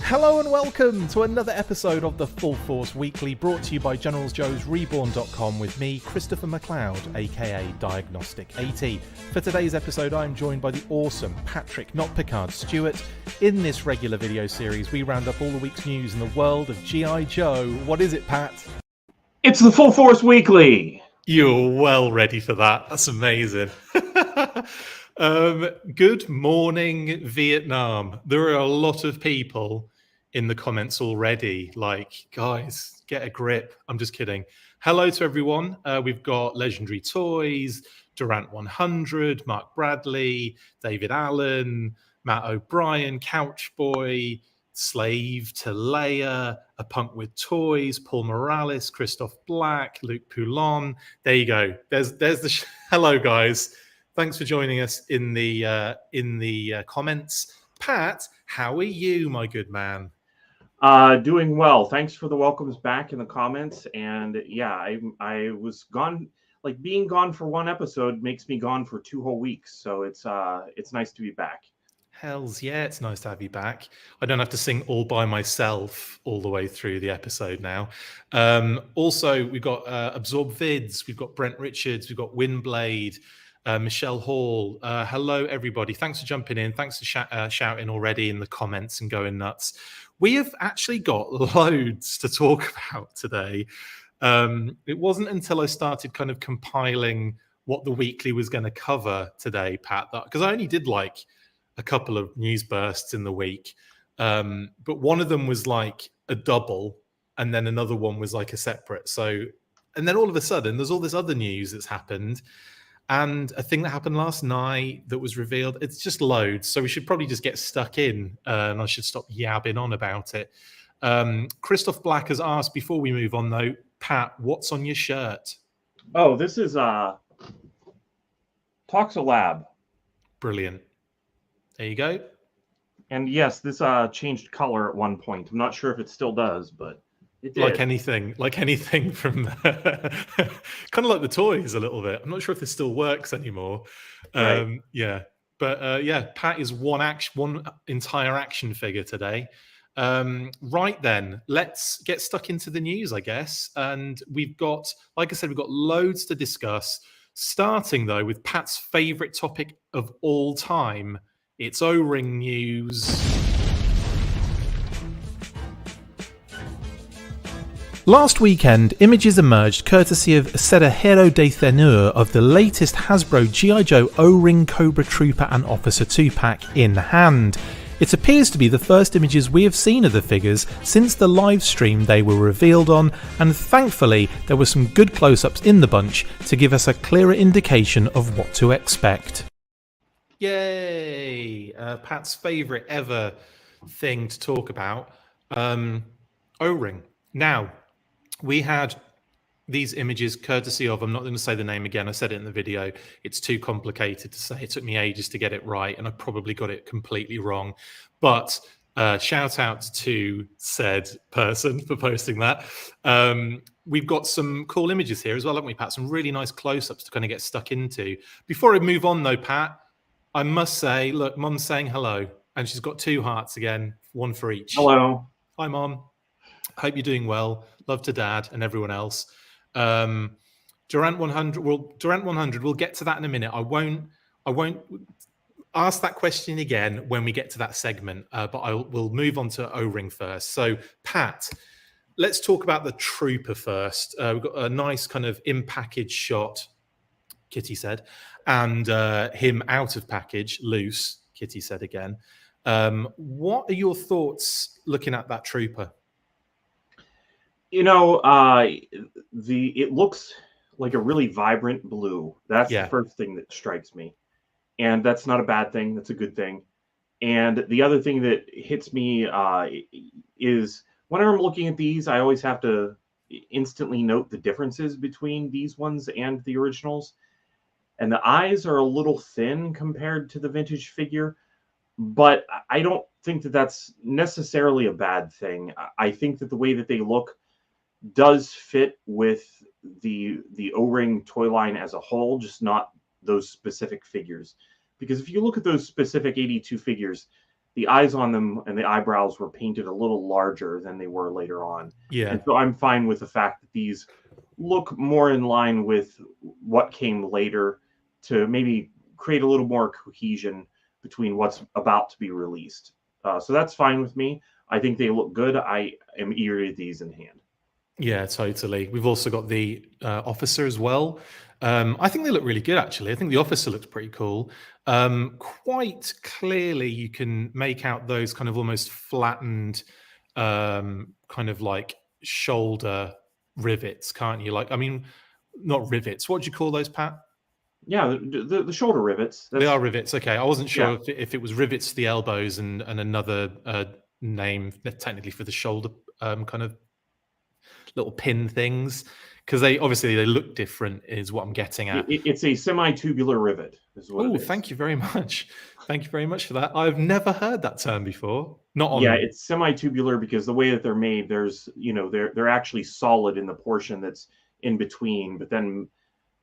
Hello and welcome to another episode of the Full Force Weekly, brought to you by GeneralsJoes Reborn.com with me, Christopher McLeod AKA Diagnostic 80. For today's episode, I'm joined by the awesome Patrick Notpicard Stewart. In this regular video series, we round up all the week's news in the world of G.I. Joe. What is it, Pat? It's the Full Force Weekly. You're well ready for that. That's amazing. Good morning, Vietnam. There are a lot of people in the comments already like, guys, get a grip. I'm just kidding. Hello to everyone. We've got Legendary Toys, Durant 100, Mark Bradley, David Allen, Matt O'Brien, Couchboy, Slave to Leia, A Punk with Toys, Paul Morales, Christoph Black, Luke Poulon. There you go. There's the hello, guys. Thanks for joining us in the comments. Pat, how are you, my good man? Doing well. Thanks for the welcomes back in the comments. And yeah, I was gone. Like, being gone for one episode makes me gone for 2 whole weeks. So it's nice to be back. Hells yeah, it's nice to have you back. I don't have to sing all by myself all the way through the episode now. Also, we've got Absorb Vids, we've got Brent Richards, we've got Windblade, Michelle Hall. Hello, everybody. Thanks for jumping in. Thanks for shouting already in the comments and going nuts. We have actually got loads to talk about today. It wasn't until I started kind of compiling what the weekly was going to cover today, Pat, because I only did like a couple of news bursts in the week. But one of them was like a double, and then another one was like a separate. So, and then all of a sudden, there's all this other news that's happened. And a thing that happened last night that was revealed. It's just loads. So we should probably just get stuck in, and I should stop yabbing on about it. Christoph Black has asked, before we move on though, Pat, what's on your shirt? Oh, this is Toxolab. Brilliant. There you go. And yes, this changed color at one point. I'm not sure if it still does, but it did. Like anything from kind of like the toys a little bit. I'm not sure if this still works anymore. Right. Yeah, but yeah, Pat is one entire action figure today. Right then, let's get stuck into the news, I guess. And we've got, like I said, we've got loads to discuss. Starting though with Pat's favorite topic of all time. It's O-ring news. Last weekend, images emerged courtesy of Cerrajero de Tenur of the latest Hasbro G.I. Joe O-ring Cobra Trooper and Officer 2-pack in hand. It appears to be the first images we have seen of the figures since the live stream they were revealed on, and thankfully there were some good close-ups in the bunch to give us a clearer indication of what to expect. Yay! Pat's favourite ever thing to talk about, O-ring. Now, we had these images courtesy of, I'm not going to say the name again, I said it in the video, it's too complicated to say, it took me ages to get it right, and I probably got it completely wrong, but shout out to said person for posting that. We've got some cool images here as well, haven't we, Pat? Some really nice close-ups to kind of get stuck into. Before I move on though, Pat, I must say, look, Mum's saying hello, and she's got 2 hearts again, 1 for each. Hello. Hi, Mum. Hope you're doing well. Love to Dad and everyone else. Durant 100. Well, Durant 100. We'll get to that in a minute. I won't ask that question again when we get to that segment. But we'll move on to O-ring first. So, Pat, let's talk about the Trooper first. We've got a nice kind of in-package shot, Kitty said, and him out of package, loose, Kitty said again. What are your thoughts looking at that Trooper? You know, it looks like a really vibrant blue. That's the first thing that strikes me. And that's not a bad thing. That's a good thing. And the other thing that hits me is whenever I'm looking at these, I always have to instantly note the differences between these ones and the originals. And the eyes are a little thin compared to the vintage figure. But I don't think that that's necessarily a bad thing. I think that the way that they look does fit with the O-ring toy line as a whole, just not those specific figures. Because if you look at those specific 82 figures, the eyes on them and the eyebrows were painted a little larger than they were later on. Yeah. And so I'm fine with the fact that these look more in line with what came later to maybe create a little more cohesion between what's about to be released. So that's fine with me. I think they look good. I am eager to get these in hand. Yeah, totally. We've also got the officer as well. I think they look really good, actually. I think the officer looks pretty cool. Quite clearly, you can make out those kind of almost flattened, kind of like shoulder rivets, can't you? Like, I mean, not rivets. What do you call those, Pat? Yeah, the shoulder rivets. They are rivets. Okay, I wasn't sure Yeah. if it was rivets to the elbows and another name technically for the shoulder kind of little pin things, because they obviously they look different is what I'm getting at. It's a semi-tubular rivet is what it is. Thank you very much. Thank you very much for that. I've never heard that term before. Not on. Yeah, it's semi-tubular because the way that they're made, there's, you know, they're actually solid in the portion that's in between, but then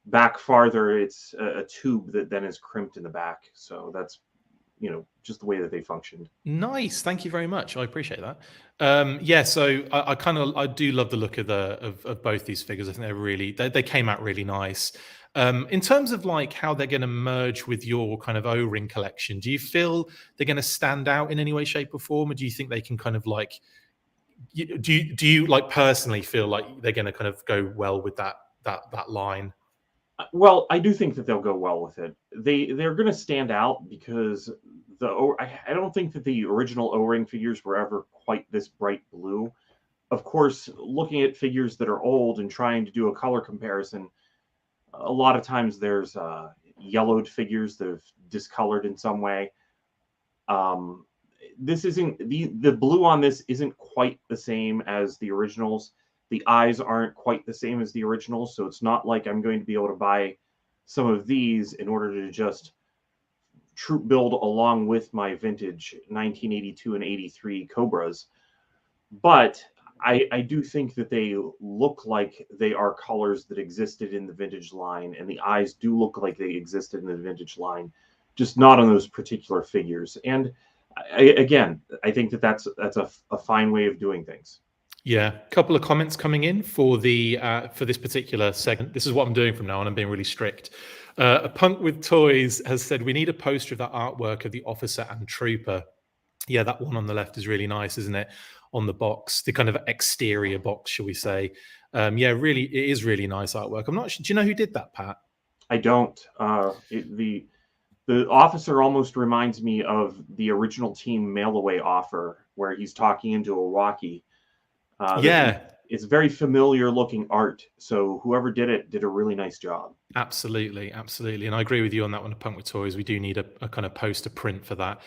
back farther, it's a tube that then is crimped in the back. So that's, you know, just the way that they functioned. Nice. Thank you very much. I appreciate that. Yeah, so I do love the look of of both these figures. I think they're really they came out really nice. In terms of like how they're going to merge with your kind of O-ring collection, do you feel they're going to stand out in any way, shape, or form, or do you think they can kind of like do you like personally feel like they're going to kind of go well with that line? Well, I do think that they'll go well with it. They're going to stand out because I don't think that the original O-ring figures were ever quite this bright blue. Of course, looking at figures that are old and trying to do a color comparison, a lot of times there's yellowed figures that have discolored in some way. This isn't the blue on this isn't quite the same as the originals. The eyes aren't quite the same as the originals, so it's not like I'm going to be able to buy some of these in order to just troop build along with my vintage 1982 and 83 Cobras. But I do think that they look like they are colors that existed in the vintage line, and the eyes do look like they existed in the vintage line, just not on those particular figures. And again, I think that that's a fine way of doing things. Yeah, a couple of comments coming in for the for this particular segment. This is what I'm doing from now on. I'm being really strict. A Punk with Toys has said we need a poster of that artwork of the officer and trooper. Yeah, that one on the left is really nice, isn't it? On the box, the kind of exterior box, shall we say? Yeah, really, it is really nice artwork. I'm not sure. Do you know who did that, Pat? I don't. The officer almost reminds me of the original Team Mail Away offer, where he's talking into a walkie. Yeah, it's very familiar looking art. So whoever did it did a really nice job. Absolutely, absolutely. And I agree with you on that one, A Punk with Toys. We do need a kind of poster print for that.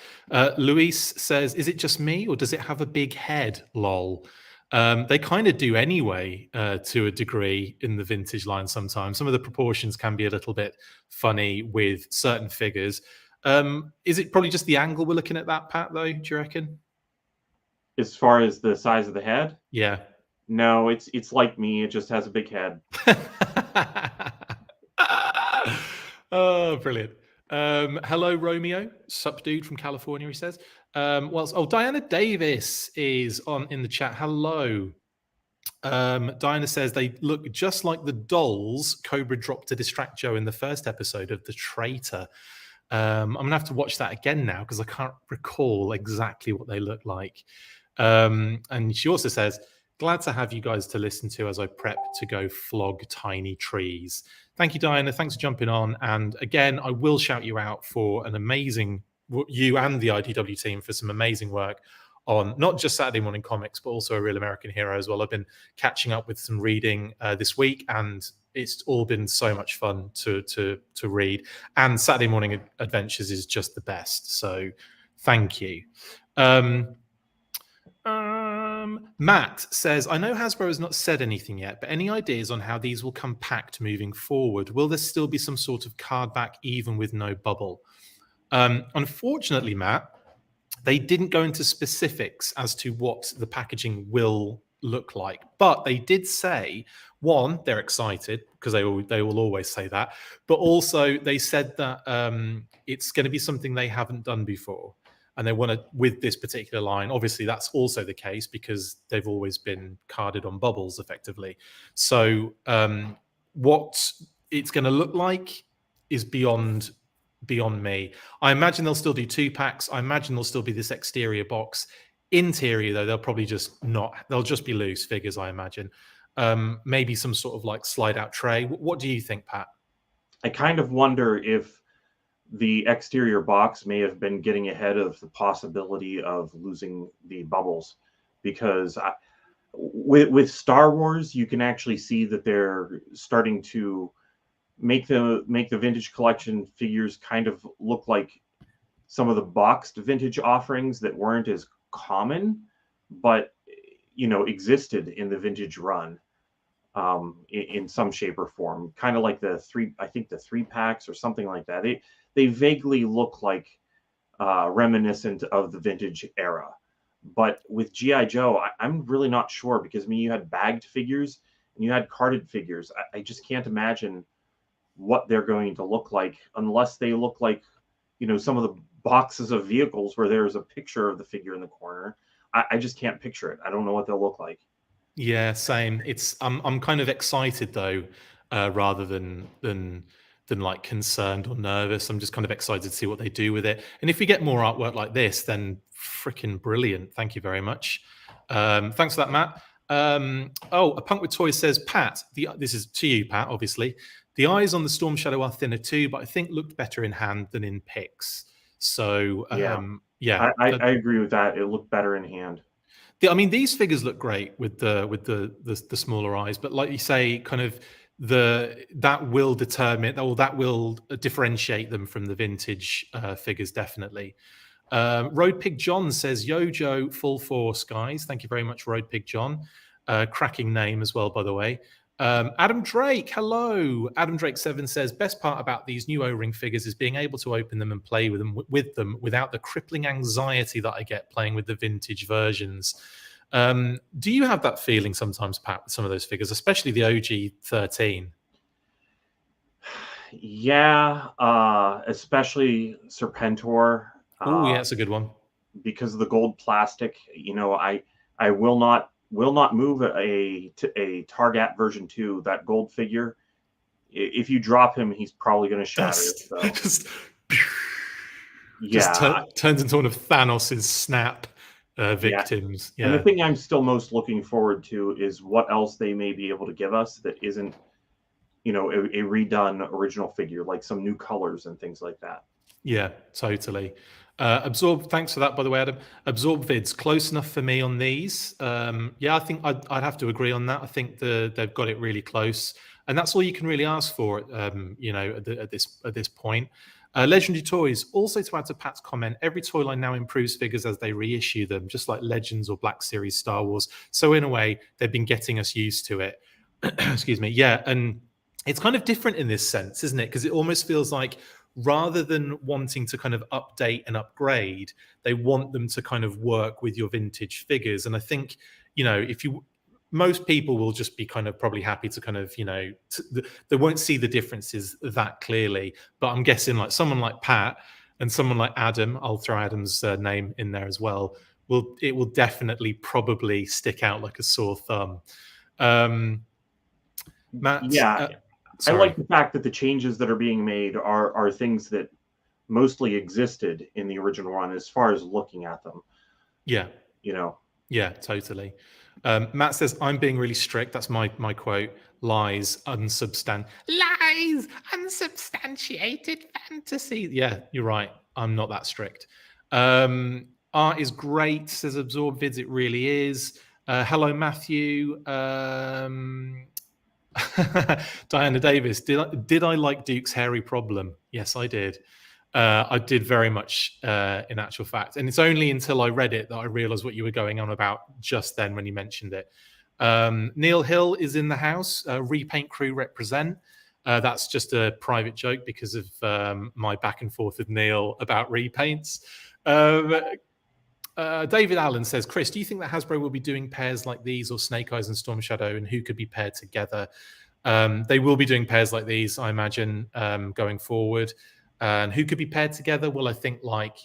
Luis says, is it just me or does it have a big head? Lol. They kind of do anyway, to a degree in the vintage line sometimes. Some of the proportions can be a little bit funny with certain figures. Is it probably just the angle we're looking at that, Pat, though, do you reckon? As far as the size of the head? Yeah. No, it's like me. It just has a big head. Oh, brilliant. Hello, Romeo. Sup, dude from California, he says. Diana Davis is in the chat. Hello. Diana says they look just like the dolls Cobra dropped to distract Joe in the first episode of The Traitor. I'm going to have to watch that again now because I can't recall exactly what they look like. And she also says, glad to have you guys to listen to as I prep to go flog tiny trees. Thank you, Diana. Thanks for jumping on. And again, I will shout you out for an amazing, you and the IDW team for some amazing work on not just Saturday Morning Comics, but also A Real American Hero as well. I've been catching up with some reading this week, and it's all been so much fun to read. And Saturday Morning Adventures is just the best. So thank you. Matt says, I know Hasbro has not said anything yet, but any ideas on how these will come packed moving forward? Will there still be some sort of card back even with no bubble? Unfortunately, Matt, they didn't go into specifics as to what the packaging will look like, but they did say, one, they're excited because they will always say that, but also they said that it's going to be something they haven't done before. and they want to, with this particular line, obviously that's also the case because they've always been carded on bubbles effectively. So what it's going to look like is beyond me. I imagine they'll still do 2-packs. I imagine there'll still be this exterior box. Interior, though, they'll probably just not. They'll just be loose figures, I imagine. Maybe some sort of like slide out tray. What do you think, Pat? I kind of wonder if the exterior box may have been getting ahead of the possibility of losing the bubbles, because with Star Wars, you can actually see that they're starting to make the vintage collection figures kind of look like some of the boxed vintage offerings that weren't as common, but existed in the vintage run in some shape or form, kind of like the 3-packs or something like that. They vaguely look like reminiscent of the vintage era. But with G.I. Joe, I'm really not sure, because I mean, you had bagged figures and you had carded figures. I just can't imagine what they're going to look like unless they look like, some of the boxes of vehicles where there's a picture of the figure in the corner. I just can't picture it. I don't know what they'll look like. Yeah, same. I'm kind of excited though, rather than like concerned or nervous. I'm just kind of excited to see what they do with it. And if we get more artwork like this, then freaking brilliant. Thank you very much. Thanks for that, Matt. A Punk with Toys says, Pat, this is to you, Pat, obviously. The eyes on the Storm Shadow are thinner too, but I think looked better in hand than in pics. So yeah, I agree with that. It looked better in hand. I mean, these figures look great with the smaller eyes, but like you say, kind of that will determine, or that will differentiate them from the vintage figures, definitely. Road Pig John says, Yo Joe, full force, guys. Thank you very much, Road Pig John. Cracking name as well, by the way. Adam Drake, hello. Adam Drake 7 says, best part about these new O-ring figures is being able to open them and play with them without the crippling anxiety that I get playing with the vintage versions. Do you have that feeling sometimes, Pat, with some of those figures, especially the OG 13? Yeah, especially Serpentor. Oh, yeah, that's a good one. Because of the gold plastic, I will not move a Targat version 2, that gold figure. If you drop him, he's probably going to shatter. Just turns into one of Thanos's snap victims. Yeah. And the thing I'm still most looking forward to is what else they may be able to give us that isn't, a redone original figure, like some new colors and things like that. Yeah, totally. Absorb, thanks for that, by the way, Adam. Absorb Vids, close enough for me on these. Yeah, I think I'd have to agree on that. I think they've got it really close, and that's all you can really ask for, at this point. Legendary Toys, also to add to Pat's comment, every toy line now improves figures as they reissue them, just like Legends or Black Series Star Wars. So in a way, they've been getting us used to it. Excuse me. Yeah, and it's kind of different in this sense, isn't it? Because it almost feels like, rather than wanting to kind of update and upgrade, they want them to kind of work with your vintage figures. And I think, most people will just be kind of probably happy to kind of, they won't see the differences that clearly. But I'm guessing like someone like Pat and someone like Adam, I'll throw Adam's name in there as well, it will definitely probably stick out like a sore thumb. Matt? Yeah. I like the fact that the changes that are being made are things that mostly existed in the original run as far as looking at them. Yeah. Yeah, totally. Matt says, I'm being really strict. That's my quote. Lies, unsubstantiated fantasy. Yeah, you're right. I'm not that strict. Art is great, says Absorb Vids. It really is. Hello, Matthew. Diana Davis, did I like Duke's hairy problem? Yes, I did. I did very much, in actual fact. And it's only until I read it that I realized what you were going on about just then when you mentioned it. Neil Hill is in the house. Repaint Crew represent. That's just a private joke because of my back and forth with Neil about repaints. David Allen says, Chris, do you think that Hasbro will be doing pairs like these or Snake Eyes and Storm Shadow, and who could be paired together? They will be doing pairs like these, I imagine, going forward. And who could be paired together? Well, I think like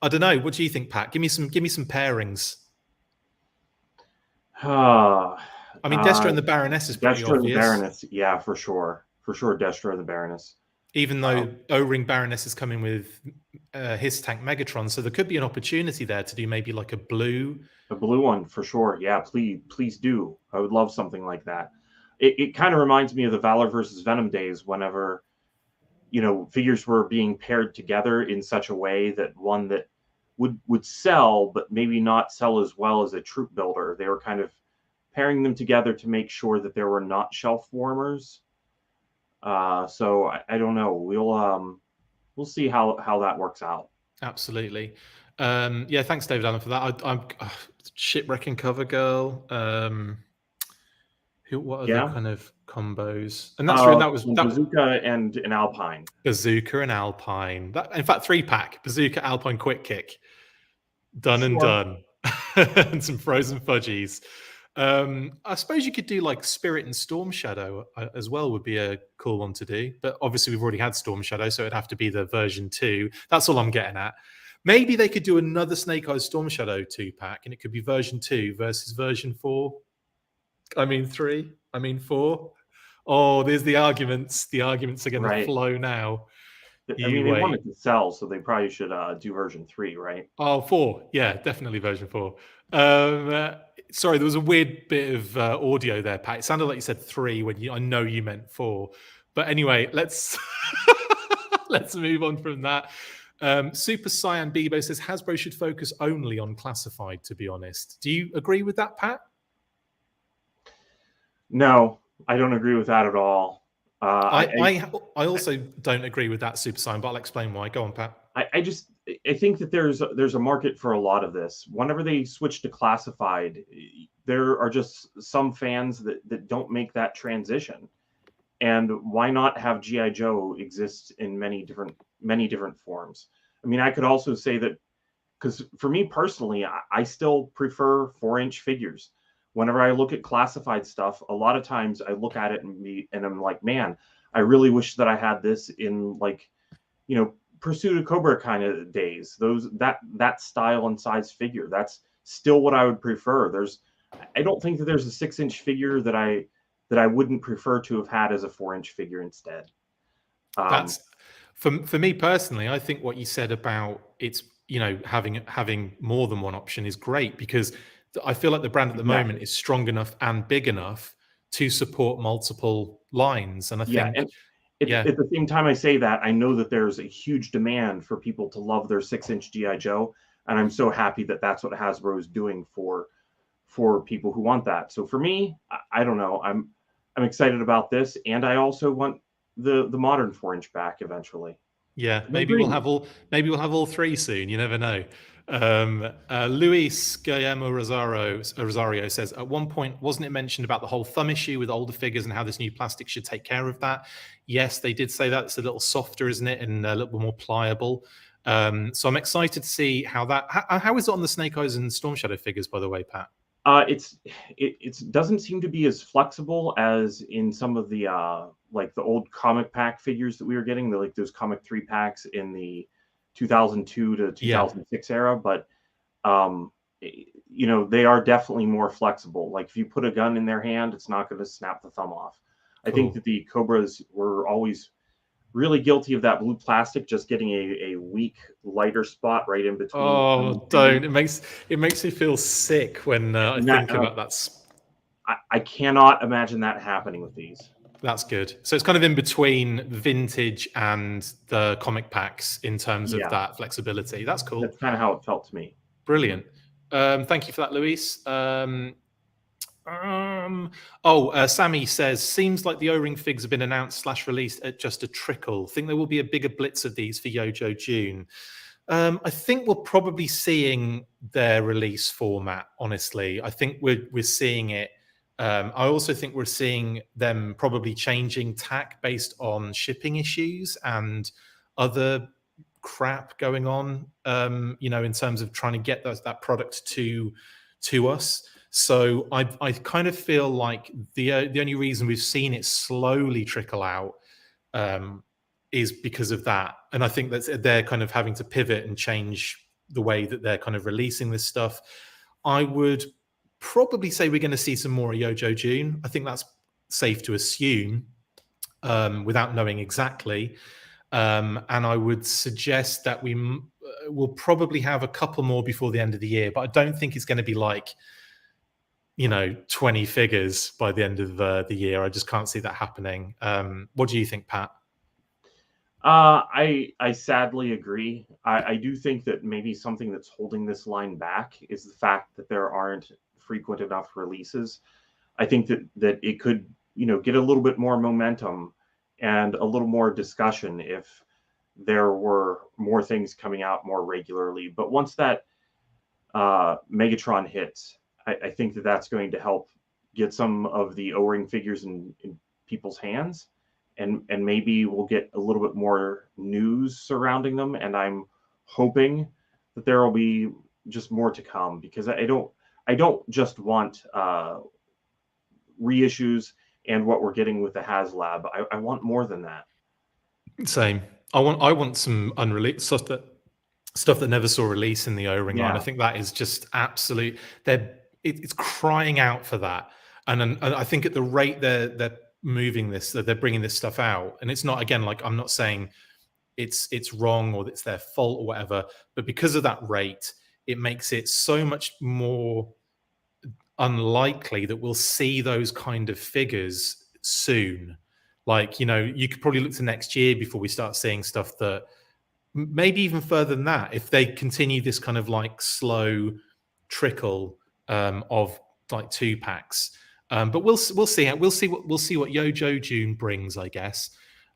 I don't know. What do you think, Pat? Give me some pairings. I mean, Destro and the Baroness is pretty Destro and the obvious. Baroness, yeah, for sure. For sure, Destro and the Baroness. Even though O-Ring Baroness is coming with his tank Megatron, so there could be an opportunity there to do maybe like a blue one for sure. Yeah, please do. I would love something like that. It kind of reminds me of the Valor versus Venom days, whenever figures were being paired together in such a way that one that would sell, but maybe not sell as well as a troop builder. They were kind of pairing them together to make sure that there were not shelf warmers. So I don't know. We'll see how that works out. Absolutely. Yeah, thanks, David Allen, for that. I'm Shipwrecking Cover Girl. What are the kind of combos? And that's that was Bazooka and an Alpine. Bazooka and Alpine. In fact, 3-pack Bazooka, Alpine, Quick Kick. Done and done. And some frozen fudgies. I suppose you could do like Spirit and Storm Shadow as well, would be a cool one to do. But obviously we've already had Storm Shadow, so it'd have to be the version 2. That's all I'm getting at. Maybe they could do another Snake Eyes Storm Shadow 2-pack, and it could be version 2 versus version 4. I mean 3. I mean 4. Oh, there's the arguments. The arguments are going to flow now. I mean, they wanted to sell, so they probably should do version 3, right? Oh, 4. Yeah, definitely version 4. Sorry, there was a weird bit of audio there, Pat. It sounded like you said 3 when I know you meant 4. But anyway, let's let's move on from that. Super Cyan Bebo says Hasbro should focus only on classified, to be honest. Do you agree with that, Pat? No, I don't agree with that at all. I also don't agree with that, Super Cyan, but I'll explain why. Go on, Pat. I think that there's a market for a lot of this. Whenever they switch to classified, there are just some fans that don't make that transition. And why not have G.I. Joe exist in many different forms? I mean, I could also say that, because for me personally, I still prefer 4-inch figures. Whenever I look at classified stuff, a lot of times I look at it and I'm like, man, I really wish that I had this in, like, Pursuit of Cobra kind of days. That style and size figure, that's still what I would prefer. I don't think that there's a 6-inch figure that I wouldn't prefer to have had as a 4-inch figure instead. That's for me personally. I think what you said about it's having more than one option is great, because I feel like the brand at the moment is strong enough and big enough to support multiple lines. And I think at the same time I say that, I know that there's a huge demand for people to love their 6-inch G.I. Joe, and I'm so happy that that's what Hasbro is doing for people who want that. So for me, I don't know. I'm excited about this, and I also want the modern 4-inch back eventually. Yeah, maybe we'll have all 3 soon. You never know. Luis Guillermo Rosario says, at one point, wasn't it mentioned about the whole thumb issue with older figures and how this new plastic should take care of that? Yes, they did say that. It's a little softer, isn't it? And a little bit more pliable. So I'm excited to see how that... How is it on the Snake Eyes and Storm Shadow figures, by the way, Pat? It doesn't seem to be as flexible as in some of the like the old comic pack figures that we were getting, like those comic 3-packs in the 2002 to 2006 era, but they are definitely more flexible. Like if you put a gun in their hand, it's not going to snap the thumb off. Cool. I think that the Cobras were always really guilty of that blue plastic just getting a weak, lighter spot right in between. Oh, don't! It makes me feel sick when I think about that. I cannot imagine that happening with these. That's good. So it's kind of in between vintage and the comic packs in terms of that flexibility. That's cool. That's kind of how it felt to me. Brilliant. Thank you for that, Luis. Sammy says, seems like the O-Ring figs have been announced / released at just a trickle. Think there will be a bigger blitz of these for Yojo June? I think we're probably seeing their release format, honestly. I think we're seeing it. I also think we're seeing them probably changing tack based on shipping issues and other crap going on, in terms of trying to get that product to us. So I kind of feel like the only reason we've seen it slowly trickle out is because of that. And I think that they're kind of having to pivot and change the way that they're kind of releasing this stuff. I would probably say we're going to see some more Yojo June. I think that's safe to assume without knowing exactly. And I would suggest that we will probably have a couple more before the end of the year, but I don't think it's going to be like, 20 figures by the end of the year. I just can't see that happening. What do you think, Pat? I sadly agree. I do think that maybe something that's holding this line back is the fact that there aren't frequent enough releases. I think that it could, get a little bit more momentum and a little more discussion if there were more things coming out more regularly. But once that Megatron hits, I think that that's going to help get some of the O-ring figures in people's hands. And maybe we'll get a little bit more news surrounding them. And I'm hoping that there will be just more to come, because I don't just want reissues and what we're getting with the HasLab. I want more than that. Same. I want some unreleased stuff that never saw release in the O-ring line. I think that is just absolute. It's crying out for that. And I think at the rate they're moving this, that they're bringing this stuff out, and it's not, again, like, I'm not saying it's wrong or it's their fault or whatever, but because of that rate, it makes it so much more unlikely that we'll see those kind of figures soon. Like, you could probably look to next year before we start seeing stuff that maybe even further than that, if they continue this kind of like slow trickle of like 2-packs. But we'll see. We'll see what Yojo June brings, I guess.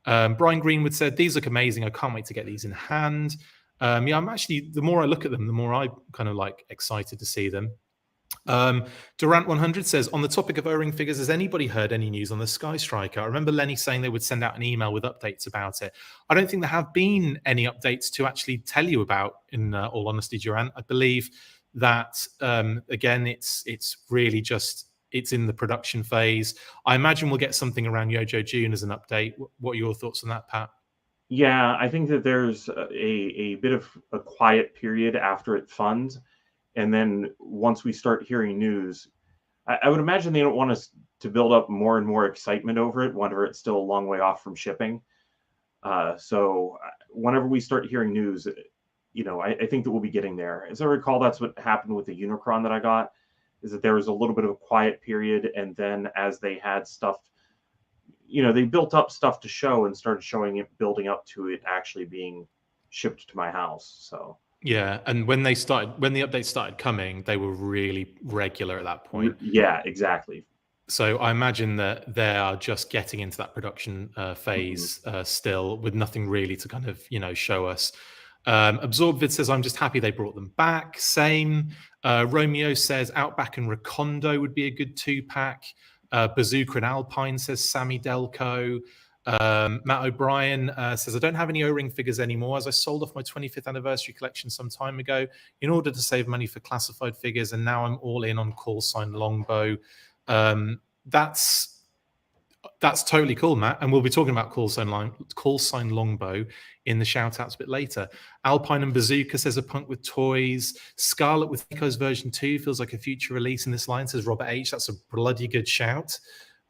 Brian Greenwood said, "These look amazing. I can't wait to get these in hand." I'm actually, the more I look at them, the more I'm kind of like excited to see them. Durant 100 says, "On the topic of O-ring figures, has anybody heard any news on the Sky Striker? I remember Lenny saying they would send out an email with updates about it. I don't think there have been any updates to actually tell you about, in all honesty, Durant. I believe that, again, it's really just, it's in the production phase. I imagine we'll get something around Yojo June as an update. What are your thoughts on that, Pat?" Yeah, I think that there's a bit of a quiet period after it funds. And then once we start hearing news, I would imagine they don't want us to build up more and more excitement over it whenever it's still a long way off from shipping. So whenever we start hearing news, I think that we'll be getting there. As I recall, that's what happened with the Unicron that I got, is that there was a little bit of a quiet period. And then as they had stuff, they built up stuff to show and started showing it, building up to it actually being shipped to my house. So. Yeah, and when the updates started coming, they were really regular at that point. Yeah, exactly. So I imagine that they are just getting into that production phase still, with nothing really to kind of, show us. AbsorbVid says, "I'm just happy they brought them back." Same. Romeo says, "Outback and Recondo would be a good 2-pack. Bazooka and Alpine," says Sammy Delco. Matt O'Brien says, "I don't have any O-ring figures anymore, as I sold off my 25th anniversary collection some time ago in order to save money for classified figures, and now I'm all in on CALLSIGH Longbow." That's totally cool, Matt, and we'll be talking about CALLSIGH Longbow in the shout-outs a bit later. Alpine and Bazooka says, "A punk with toys." Scarlet with Nico's version 2 feels like a future release in this line, says Robert H. That's a bloody good shout.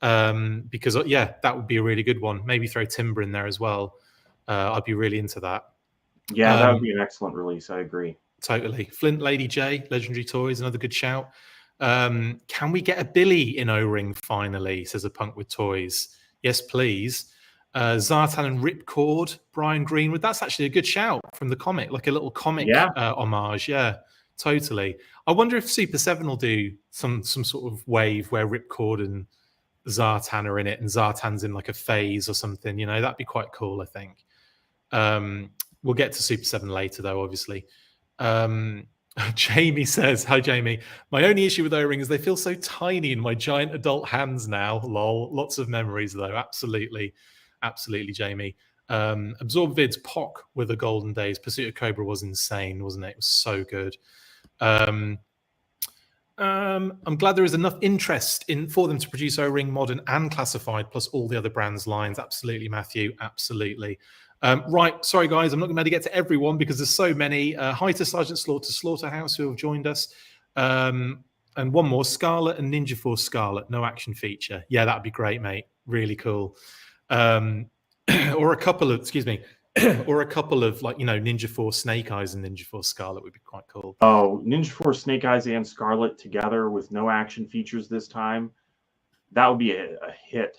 Because that would be a really good one. Maybe throw Timber in there as well. I'd be really into that. Yeah, that would be an excellent release. I agree. Totally. Flint Lady J, Legendary Toys, another good shout. Can we get a Billy in O-ring finally, says a punk with toys. Yes, please. Zartan and Ripcord, Brian Greenwood. That's actually a good shout from the comic, like a little comic homage. Yeah, totally. I wonder if Super 7 will do some sort of wave where Ripcord and Zartan are in it, and Zartan's in like a phase or something. That'd be quite cool, I think. We'll get to Super 7 later, though, obviously. Jamie says, "Hi, Jamie. My only issue with O-ring is they feel so tiny in my giant adult hands now. Lol. Lots of memories, though. Absolutely, Jamie." AbsorbVid's POC with the golden days. Pursuit of Cobra was insane, wasn't it? It was so good. I'm glad there is enough interest for them to produce O-ring modern and classified, plus all the other brands' lines. Absolutely, Matthew. Absolutely. Right, sorry guys, I'm not going to be able to get to everyone because there's so many. Hi to Sergeant Slaughterhouse who have joined us. And one more, Scarlet and Ninja Force Scarlet, no action feature. Yeah, that'd be great, mate. Really cool. Or a couple of, excuse me, or a couple of like, Ninja Force Snake Eyes and Ninja Force Scarlet would be quite cool. Oh, Ninja Force Snake Eyes and Scarlet together with no action features this time. That would be a hit.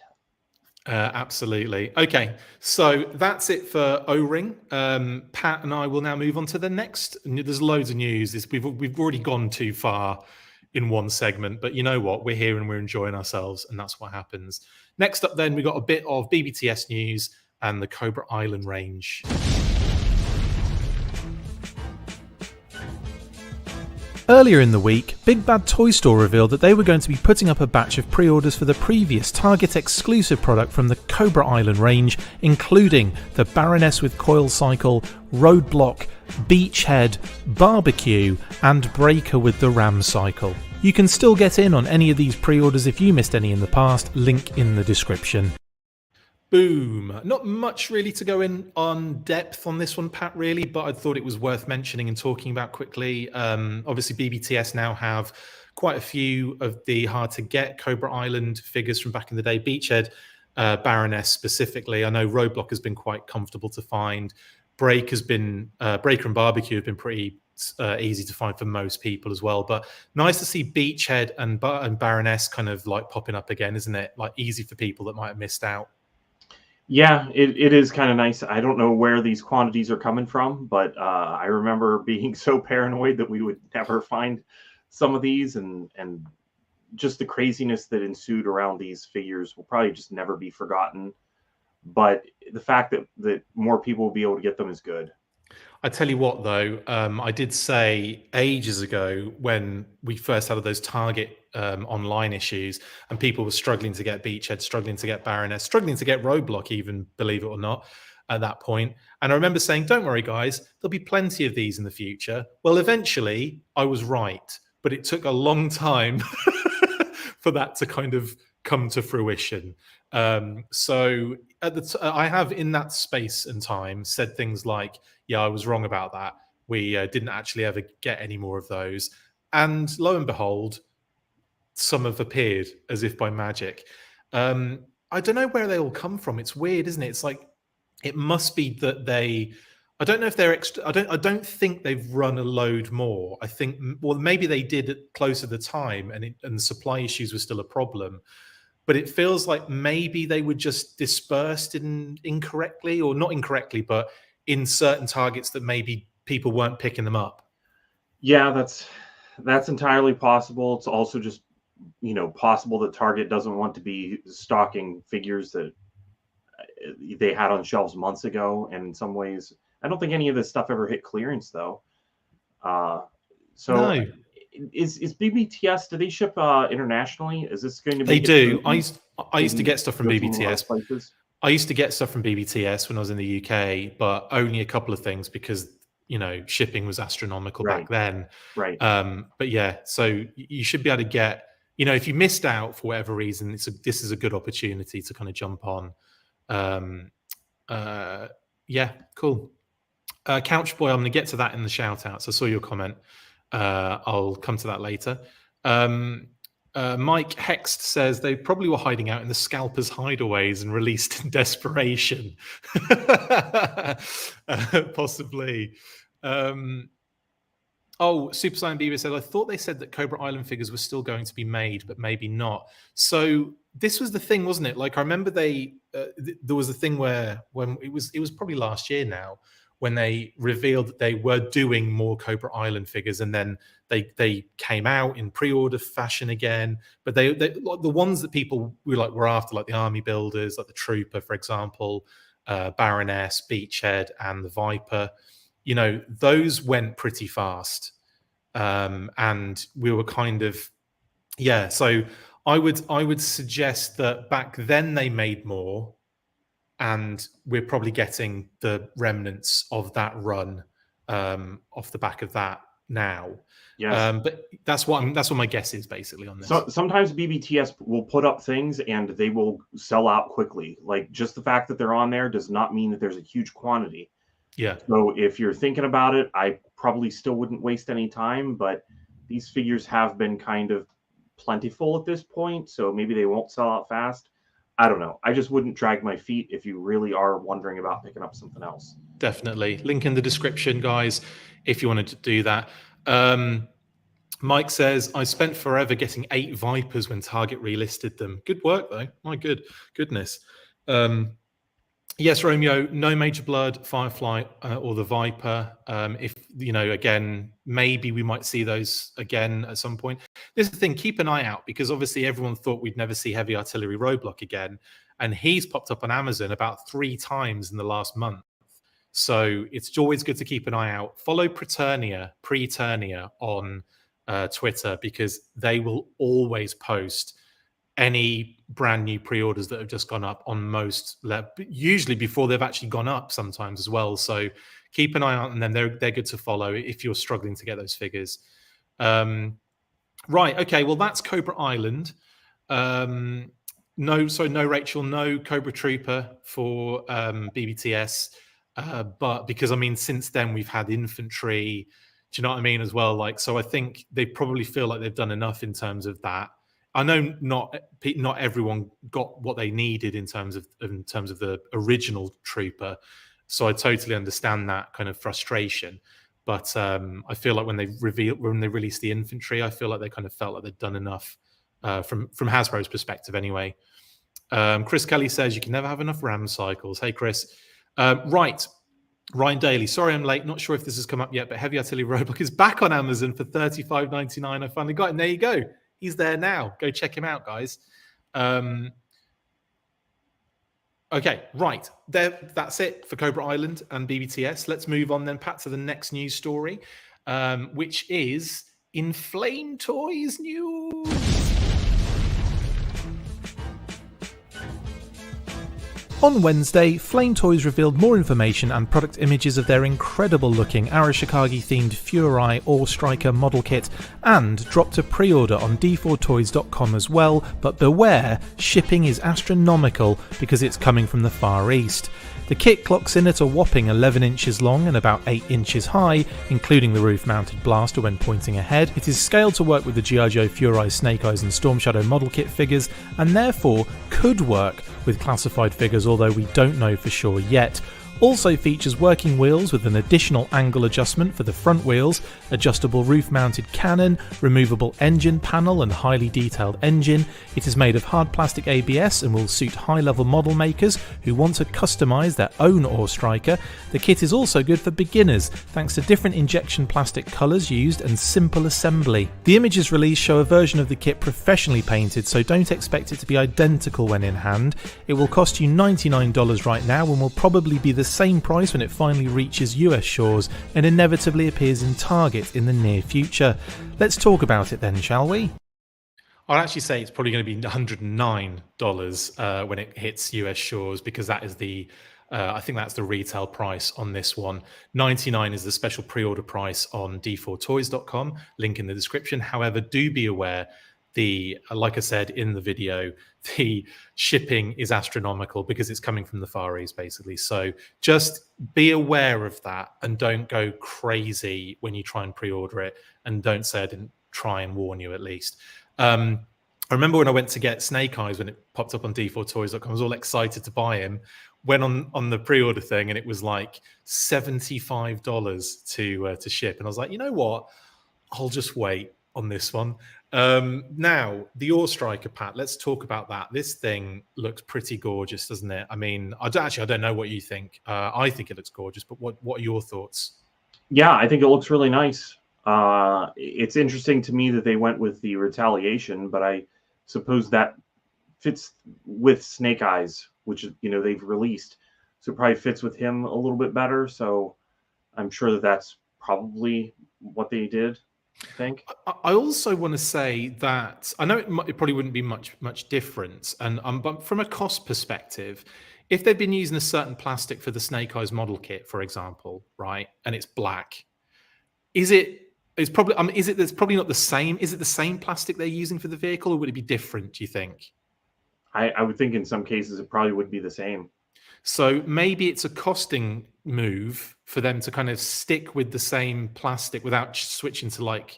Absolutely. Okay, so that's it for O-Ring. Pat and I will now move on to the next. There's loads of news. We've already gone too far in one segment, but you know what? We're here and we're enjoying ourselves, and that's what happens. Next up, then, we got a bit of BBTS news and the Cobra Island range. Earlier in the week, Big Bad Toy Store revealed that they were going to be putting up a batch of pre-orders for the previous Target exclusive product from the Cobra Island range, including the Baroness with Coil Cycle, Roadblock, Beachhead, Barbecue, and Breaker with the Ram Cycle. You can still get in on any of these pre-orders if you missed any in the past, link in the description. Boom. Not much really to go in on depth on this one, Pat, really, but I thought it was worth mentioning and talking about quickly. Obviously, BBTS now have quite a few of the hard-to-get Cobra Island figures from back in the day. Beachhead, Baroness specifically. I know Roadblock has been quite comfortable to find. Breaker and Barbecue have been pretty easy to find for most people as well. But nice to see Beachhead and Baroness kind of like popping up again, isn't it? Like easy for people that might have missed out. Yeah, it is kind of nice. I don't know where these quantities are coming from, but I remember being so paranoid that we would never find some of these, and just the craziness that ensued around these figures will probably just never be forgotten. But the fact that more people will be able to get them is good. I tell you what, though, I did say ages ago when we first had those Target online issues and people were struggling to get Beachhead, struggling to get Baroness, struggling to get Roadblock even, believe it or not, at that point. And I remember saying, don't worry, guys, there'll be plenty of these in the future. Well, eventually I was right, but it took a long time for that to kind of come to fruition. So I have in that space and time said things like, yeah, I was wrong about that. We didn't actually ever get any more of those. And lo and behold, some have appeared as if by magic. I don't know where they all come from. It's weird, isn't it? It's like, it must be that I don't know if they're extra. I don't think they've run a load more. I think, well, maybe they did it close to the time and the supply issues were still a problem. But it feels like maybe they were just dispersed incorrectly, or not incorrectly, but in certain targets that maybe people weren't picking them up. Yeah, that's entirely possible. It's also just, possible that Target doesn't want to be stocking figures that they had on shelves months ago. And in some ways, I don't think any of this stuff ever hit clearance, though. No. Is BBTS, do they ship internationally? Is this going to be? They do. I used to get stuff from BBTS. I used to get stuff from BBTS when I was in the UK, but only a couple of things because, shipping was astronomical back then. Right. But yeah, so you should be able to get, if you missed out for whatever reason, this is a good opportunity to kind of jump on. Yeah, cool. Couch Boy, I'm going to get to that in the shout outs. I saw your comment. I'll come to that later. Mike Hext says they probably were hiding out in the scalpers' hideaways and released in desperation. Possibly. Super Saiyan Beaver said, I thought they said that Cobra Island figures were still going to be made, but maybe not. So this was the thing, wasn't it? Like, I remember there was a thing where when it was probably last year now, when they revealed that they were doing more Cobra Island figures, and then they came out in pre-order fashion again. But they like the ones that people were after, like the Army Builders, like the Trooper, for example, Baroness, Beachhead, and the Viper. Those went pretty fast, and we were kind of So I would suggest that back then they made more. And we're probably getting the remnants of that run off the back of that now. Yes. But that's what my guess is basically on this. So sometimes BBTS will put up things and they will sell out quickly. Like, just the fact that they're on there does not mean that there's a huge quantity. Yeah. So if you're thinking about it, I probably still wouldn't waste any time, but these figures have been kind of plentiful at this point, so maybe they won't sell out fast. I don't know. I just wouldn't drag my feet if you really are wondering about picking up something else. Definitely. Link in the description, guys, if you wanted to do that. Mike says, I spent forever getting 8 Vipers when Target relisted them. Good work, though. My goodness. Yes, Romeo, no Major Blood, Firefly, or the Viper. If, again, maybe we might see those again at some point. This is the thing, keep an eye out, because obviously everyone thought we'd never see Heavy Artillery Roadblock again. And he's popped up on Amazon about 3 times in the last month. So it's always good to keep an eye out. Follow Preternia on Twitter, because they will always post any brand new pre-orders that have just gone up on most, usually before they've actually gone up sometimes as well. So keep an eye out on them. They're good to follow if you're struggling to get those figures. Right. Okay. Well, that's Cobra Island. No, Rachel, no Cobra Trooper for BBTS. But because, since then we've had infantry, do you know what I mean, as well? Like, so I think they probably feel like they've done enough in terms of that. I know not everyone got what they needed in terms of the original Trooper, so I totally understand that kind of frustration. But I feel like when they released the infantry, I feel like they kind of felt like they'd done enough from Hasbro's perspective, anyway. Chris Kelly says you can never have enough RAM cycles. Hey, Chris. Right. Ryan Daly, sorry I'm late. Not sure if this has come up yet, but Heavy Artillery Roadblock is back on Amazon for $35.99. I finally got it. And there you go. He's there now. Go check him out, guys. Okay, right. That's it for Cobra Island and BBTS. Let's move on then, Pat, to the next news story, which is Inflame Toys news. On Wednesday, Flame Toys revealed more information and product images of their incredible-looking Arashikage-themed Furai Ore Striker model kit, and dropped a pre-order on d4toys.com as well, but beware, shipping is astronomical because it's coming from the Far East. The kit clocks in at a whopping 11 inches long and about 8 inches high, including the roof-mounted blaster when pointing ahead. It is scaled to work with the G.I. Joe Furai Snake Eyes and Storm Shadow model kit figures, and therefore could work with classified figures, although we don't know for sure yet. Also features working wheels with an additional angle adjustment for the front wheels, adjustable roof-mounted cannon, removable engine panel and highly detailed engine. It is made of hard plastic ABS and will suit high-level model makers who want to customise their own Ore Striker. The kit is also good for beginners, thanks to different injection plastic colours used and simple assembly. The images released show a version of the kit professionally painted, so don't expect it to be identical when in hand. It will cost you $99 right now and will probably be the same price when it finally reaches US shores and inevitably appears in Target in the near future. Let's talk about it then, shall we? I'd actually say it's probably going to be $109 when it hits US shores, because that is I think that's the retail price on this one. $99 is the special pre-order price on d4toys.com, link in the description. However, do be aware, like I said in the video, the shipping is astronomical because it's coming from the Far East, basically. So just be aware of that and don't go crazy when you try and pre-order it, and don't say I didn't try and warn you, at least. I remember when I went to get Snake Eyes, when it popped up on d4toys.com, I was all excited to buy him. Went on the pre-order thing and it was like $75 to ship. And I was like, you know what? I'll just wait on this one. Now, the Ore Striker, Pat, let's talk about that. This thing looks pretty gorgeous, doesn't it? I don't know what you think. I think it looks gorgeous, but what are your thoughts? Yeah, I think it looks really nice. It's interesting to me that they went with the retaliation, but I suppose that fits with Snake Eyes, which they've released, so it probably fits with him a little bit better. So I'm sure that's probably what they did, I think. I also want to say that I know it probably wouldn't be much difference, and but from a cost perspective, if they've been using a certain plastic for the Snake Eyes model kit, for example, right, and it's black, is it It's probably. Is it? It's probably not the same. Is it the same plastic they're using for the vehicle, or would it be different? Do you think? I would think in some cases it probably would be the same. So maybe it's a costing move for them to kind of stick with the same plastic without switching to like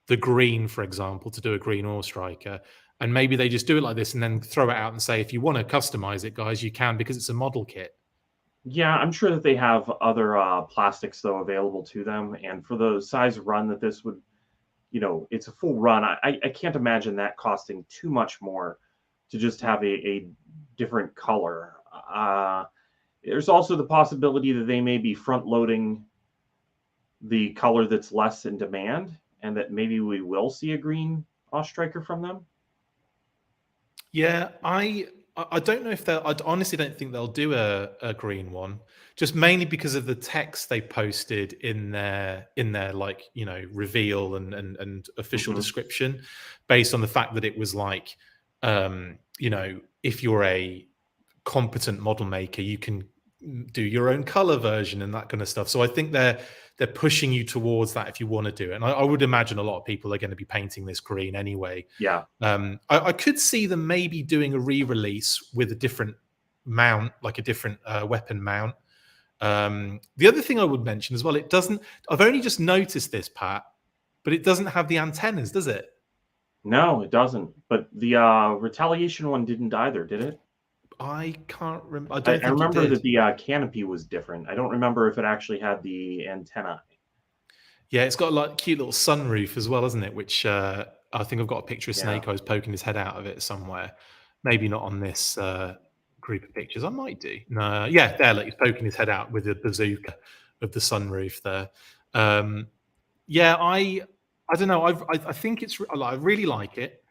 the green, for example, to do a green ore striker. And maybe they just do it like this and then throw it out and say, if you want to customize it, guys, you can, because it's a model kit. Yeah, I'm sure that they have other plastics though available to them, and for the size run that this would, it's a full run. I can't imagine that costing too much more to just have a different color. There's also the possibility that they may be front loading the color that's less in demand, and that maybe we will see a green striker from them. Yeah, I don't know if they'll. I honestly don't think they'll do a green one, just mainly because of the text they posted in their like reveal and official description, based on the fact that it was like if you're a competent model maker, you can do your own color version and that kind of stuff. So I think they're pushing you towards that if you want to do it. And I would imagine a lot of people are going to be painting this green anyway. Yeah. I could see them maybe doing a re-release with a different mount, like a different weapon mount. The other thing I would mention as well, it doesn't. I've only just noticed this, Pat, but it doesn't have the antennas, does it? No, it doesn't. But the Retaliation one didn't either, did it? I can't remember. I remember that the canopy was different. I don't remember if it actually had the antenna. Yeah, it's got a like cute little sunroof as well, hasn't it? Which I think I've got a picture of Snake Eyes poking his head out of it somewhere. Maybe not on this group of pictures. I might do. No, yeah, there, like he's poking his head out with the bazooka of the sunroof there. Yeah, I don't know. I think it's. I really like it.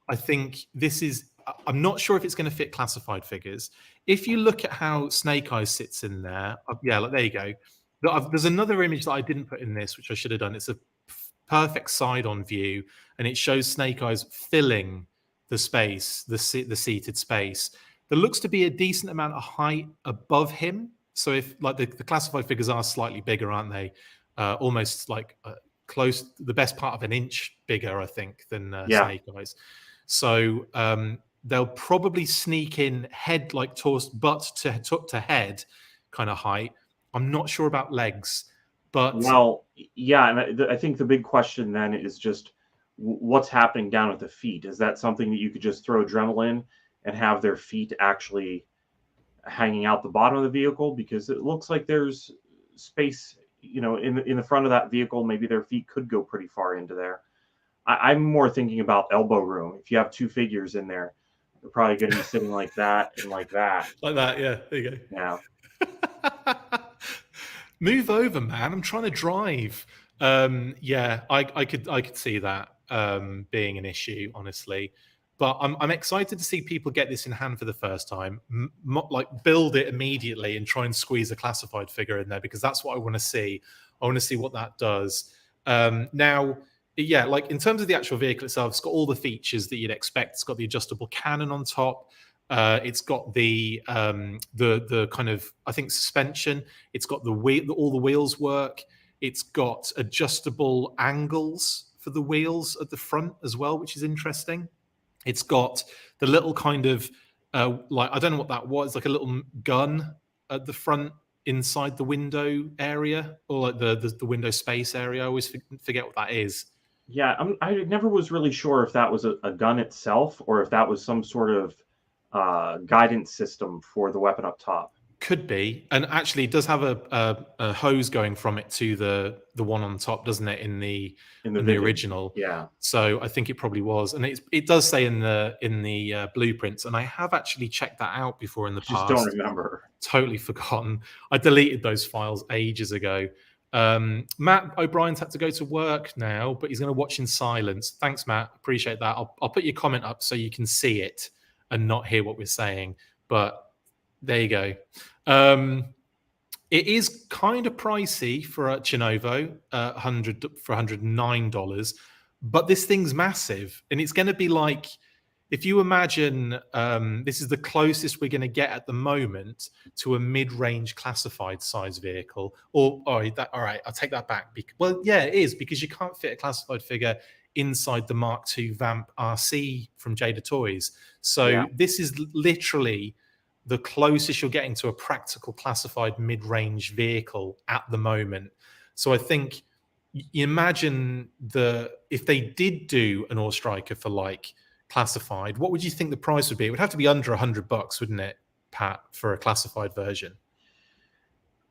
I think this is. I'm not sure if it's going to fit classified figures. If you look at how Snake Eyes sits in there, yeah, like there you go. There's another image that I didn't put in this, which I should have done. It's a perfect side-on view, and it shows Snake Eyes filling the space, the seated space. There looks to be a decent amount of height above him. So if like the classified figures are slightly bigger, aren't they? Almost like close, the best part of an inch bigger, I think, than Snake Eyes. So they'll probably sneak in head, like butt to head kind of height. I'm not sure about legs, but well, yeah, and I think the big question then is just what's happening down at the feet. Is that something that you could just throw Dremel in and have their feet actually hanging out the bottom of the vehicle? Because it looks like there's space, in the front of that vehicle. Maybe their feet could go pretty far into there. I'm more thinking about elbow room. If you have two figures in there, they're probably going to be sitting like that and like that. Like that, yeah. There you go. Yeah. Move over, man. I'm trying to drive. Yeah, I could see that being an issue, honestly. But I'm excited to see people get this in hand for the first time. Like build it immediately and try and squeeze a classified figure in there, because that's what I want to see. I want to see what that does. Now, yeah, like in terms of the actual vehicle itself, it's got all the features that you'd expect. It's got the adjustable cannon on top. It's got the kind of, I think, suspension. It's got all the wheels work. It's got adjustable angles for the wheels at the front as well, which is interesting. It's got the little kind of like, I don't know what that was, like a little gun at the front inside the window area, or like the window space area. I always forget what that is. Yeah, I never was really sure if that was a gun itself or if that was some sort of guidance system for the weapon up top. Could be, and actually it does have a hose going from it to the one on top, doesn't it? In the original, yeah. So I think it probably was, and it does say in the blueprints, and I have actually checked that out before in the past. Just don't remember. Totally forgotten. I deleted those files ages ago. Matt O'Brien's had to go to work now, but he's going to watch in silence. Thanks, Matt. Appreciate that. I'll put your comment up so you can see it and not hear what we're saying. But there you go. It is kind of pricey for a Chinovo, $109, but this thing's massive, and it's going to be like, if you imagine this is the closest we're going to get at the moment to a mid-range classified size vehicle, or all right, I'll take that back. Well, yeah, it is, because you can't fit a classified figure inside the Mark II Vamp RC from Jada Toys. So this is literally the closest you're getting to a practical classified mid-range vehicle at the moment. So I think you imagine if they did do an All Striker for like classified, what would you think the price would be? It would have to be under $100, wouldn't it, Pat, for a classified version?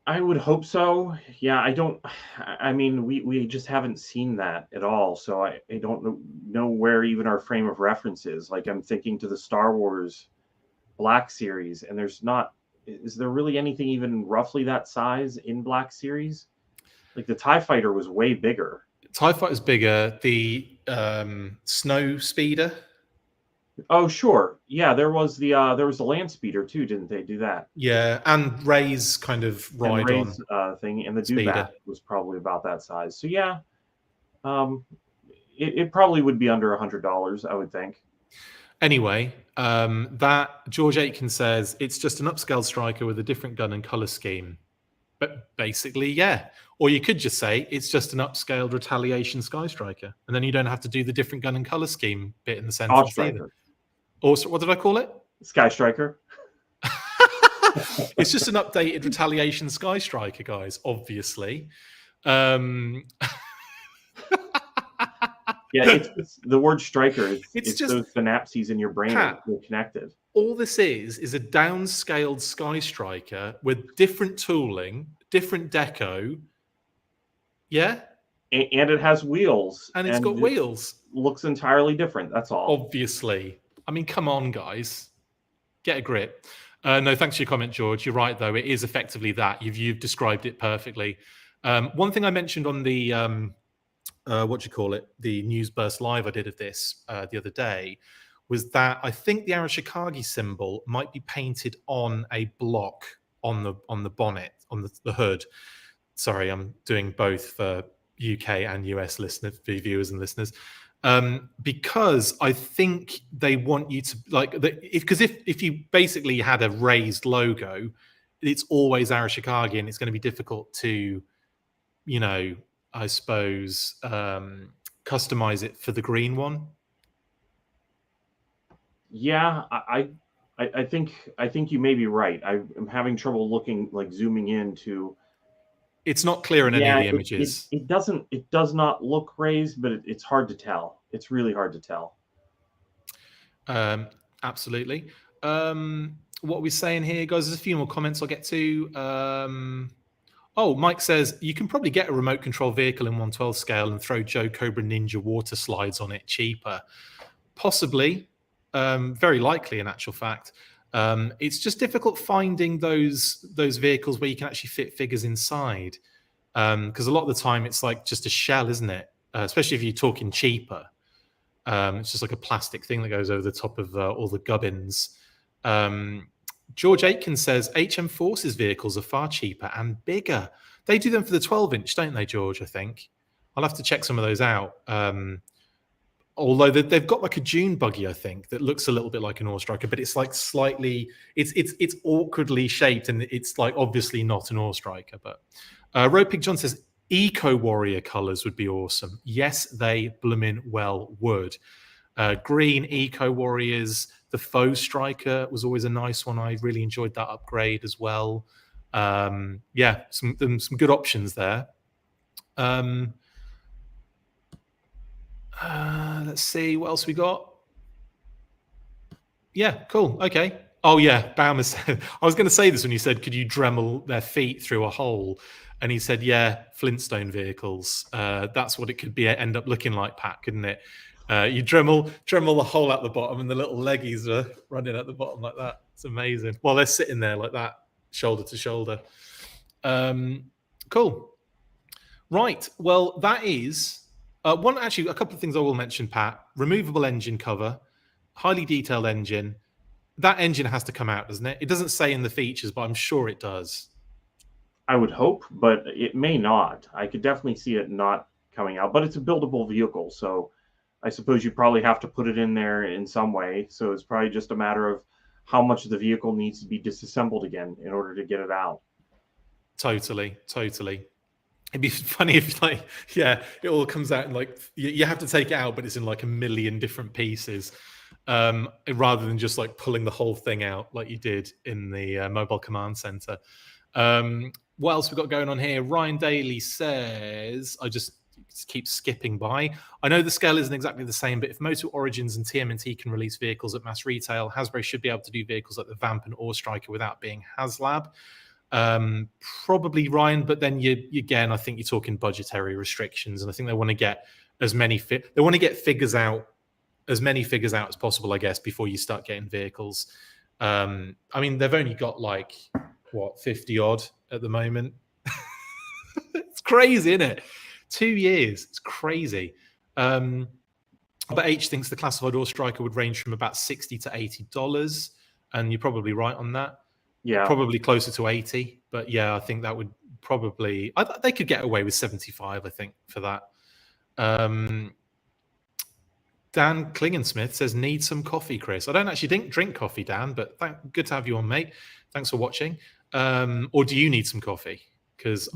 I would hope so. Yeah, I mean, we just haven't seen that at all. So I don't know where even our frame of reference is. Like, I'm thinking to the Star Wars Black Series, and is there really anything even roughly that size in Black Series? Like, the TIE Fighter was way bigger. TIE Fighter's bigger. The Snow Speeder. Oh, sure. Yeah, there was the Land Speeder too, didn't they do that? Yeah, and Ray's kind of ride-on thing, and the Dewback was probably about that size. So yeah, it probably would be under $100, I would think. Anyway, that George Aitken says it's just an upscale striker with a different gun and color scheme. But basically, yeah. Or you could just say it's just an upscaled Retaliation Sky Striker, and then you don't have to do the different gun and color scheme bit in the sentence either. Also, what did I call it? Sky Striker. It's just an updated Retaliation Sky Striker, guys, obviously. Yeah, it's the word striker. It's just those synapses in your brain that are connected. All this is a downscaled Sky Striker with different tooling, different deco. Yeah? And it has wheels. And it's got wheels. Looks entirely different, that's all. Obviously. I mean, come on, guys. Get a grip. No, thanks for your comment, George. You're right, though. It is effectively that. You've described it perfectly. One thing I mentioned on the, the News Burst Live I did of this the other day was that I think the Arashikage symbol might be painted on a block on the bonnet, on the hood. Sorry, I'm doing both for UK and US listeners, viewers and listeners. Because I think they want you to because if you basically had a raised logo, it's always Arashikage, and it's going to be difficult to, I suppose, customize it for the green one. Yeah, I think you may be right. I'm having trouble zooming into. It's not clear in any of the images. It does not look raised, but it's hard to tell. It's really hard to tell. Absolutely. What are we saying here, guys? There's a few more comments I'll get to. Mike says, you can probably get a remote control vehicle in 1/12 scale and throw Joe Cobra Ninja water slides on it cheaper. Possibly. Very likely, in actual fact. It's just difficult finding those vehicles where you can actually fit figures inside, because a lot of the time it's like just a shell, isn't it? Especially if you're talking cheaper. It's just like a plastic thing that goes over the top of all the gubbins. George Aitken says HM Forces vehicles are far cheaper and bigger. They do them for the 12-inch, don't they, George? I think I'll have to check some of those out. Although they've got like a Dune buggy, I think, that looks a little bit like an All Striker, but it's like slightly, it's awkwardly shaped, and it's like obviously not an All Striker. But Ropig John says Eco Warrior colors would be awesome. Yes, they bloomin' well would. Green Eco Warriors, the Faux Striker was always a nice one. I really enjoyed that upgrade as well. Yeah, some good options there. Let's see what else we got. Yeah, cool. Okay. Oh yeah, Baumer said, I was going to say this when you said, could you Dremel their feet through a hole? And he said, yeah, Flintstone vehicles. That's what it could be, end up looking like, Pat, couldn't it? You Dremel the hole at the bottom, and the little leggies are running at the bottom like that. It's amazing. While they're sitting there like that, shoulder to shoulder. Cool. Right. Well, that is a couple of things I will mention, Pat. Removable engine cover, highly detailed engine. That engine has to come out, doesn't it? It doesn't say in the features, but I'm sure it does. I would hope, but it may not. I could definitely see it not coming out, but it's a buildable vehicle, so I suppose you probably have to put it in there in some way. So it's probably just a matter of how much of the vehicle needs to be disassembled again in order to get it out. Totally. It'd be funny if, like, yeah, it all comes out and like you have to take it out, but it's in like a million different pieces, rather than just like pulling the whole thing out like you did in the mobile command center. What else we got going on here? Ryan Daly says, I just keep skipping by. I know the scale isn't exactly the same, but if Motor Origins and TMNT can release vehicles at mass retail, Hasbro should be able to do vehicles like the Vamp and Ore Striker without being HasLab. Probably, Ryan, but then again, I think you're talking budgetary restrictions, and I think they want to get as many they want to get figures out, as many figures out as possible, I guess, before you start getting vehicles. I mean, they've only got like what 50 odd at the moment. It's crazy, isn't it? 2 years, it's crazy. But H thinks the classified Ore Striker would range from about $60 to $80, and you're probably right on that. Yeah, probably closer to 80, but yeah, I think that would probably, they could get away with 75, I think, for that. Dan Klingensmith says, need some coffee, Chris. I don't actually drink coffee, Dan, but good to have you on, mate. Thanks for watching. Or do you need some coffee? Because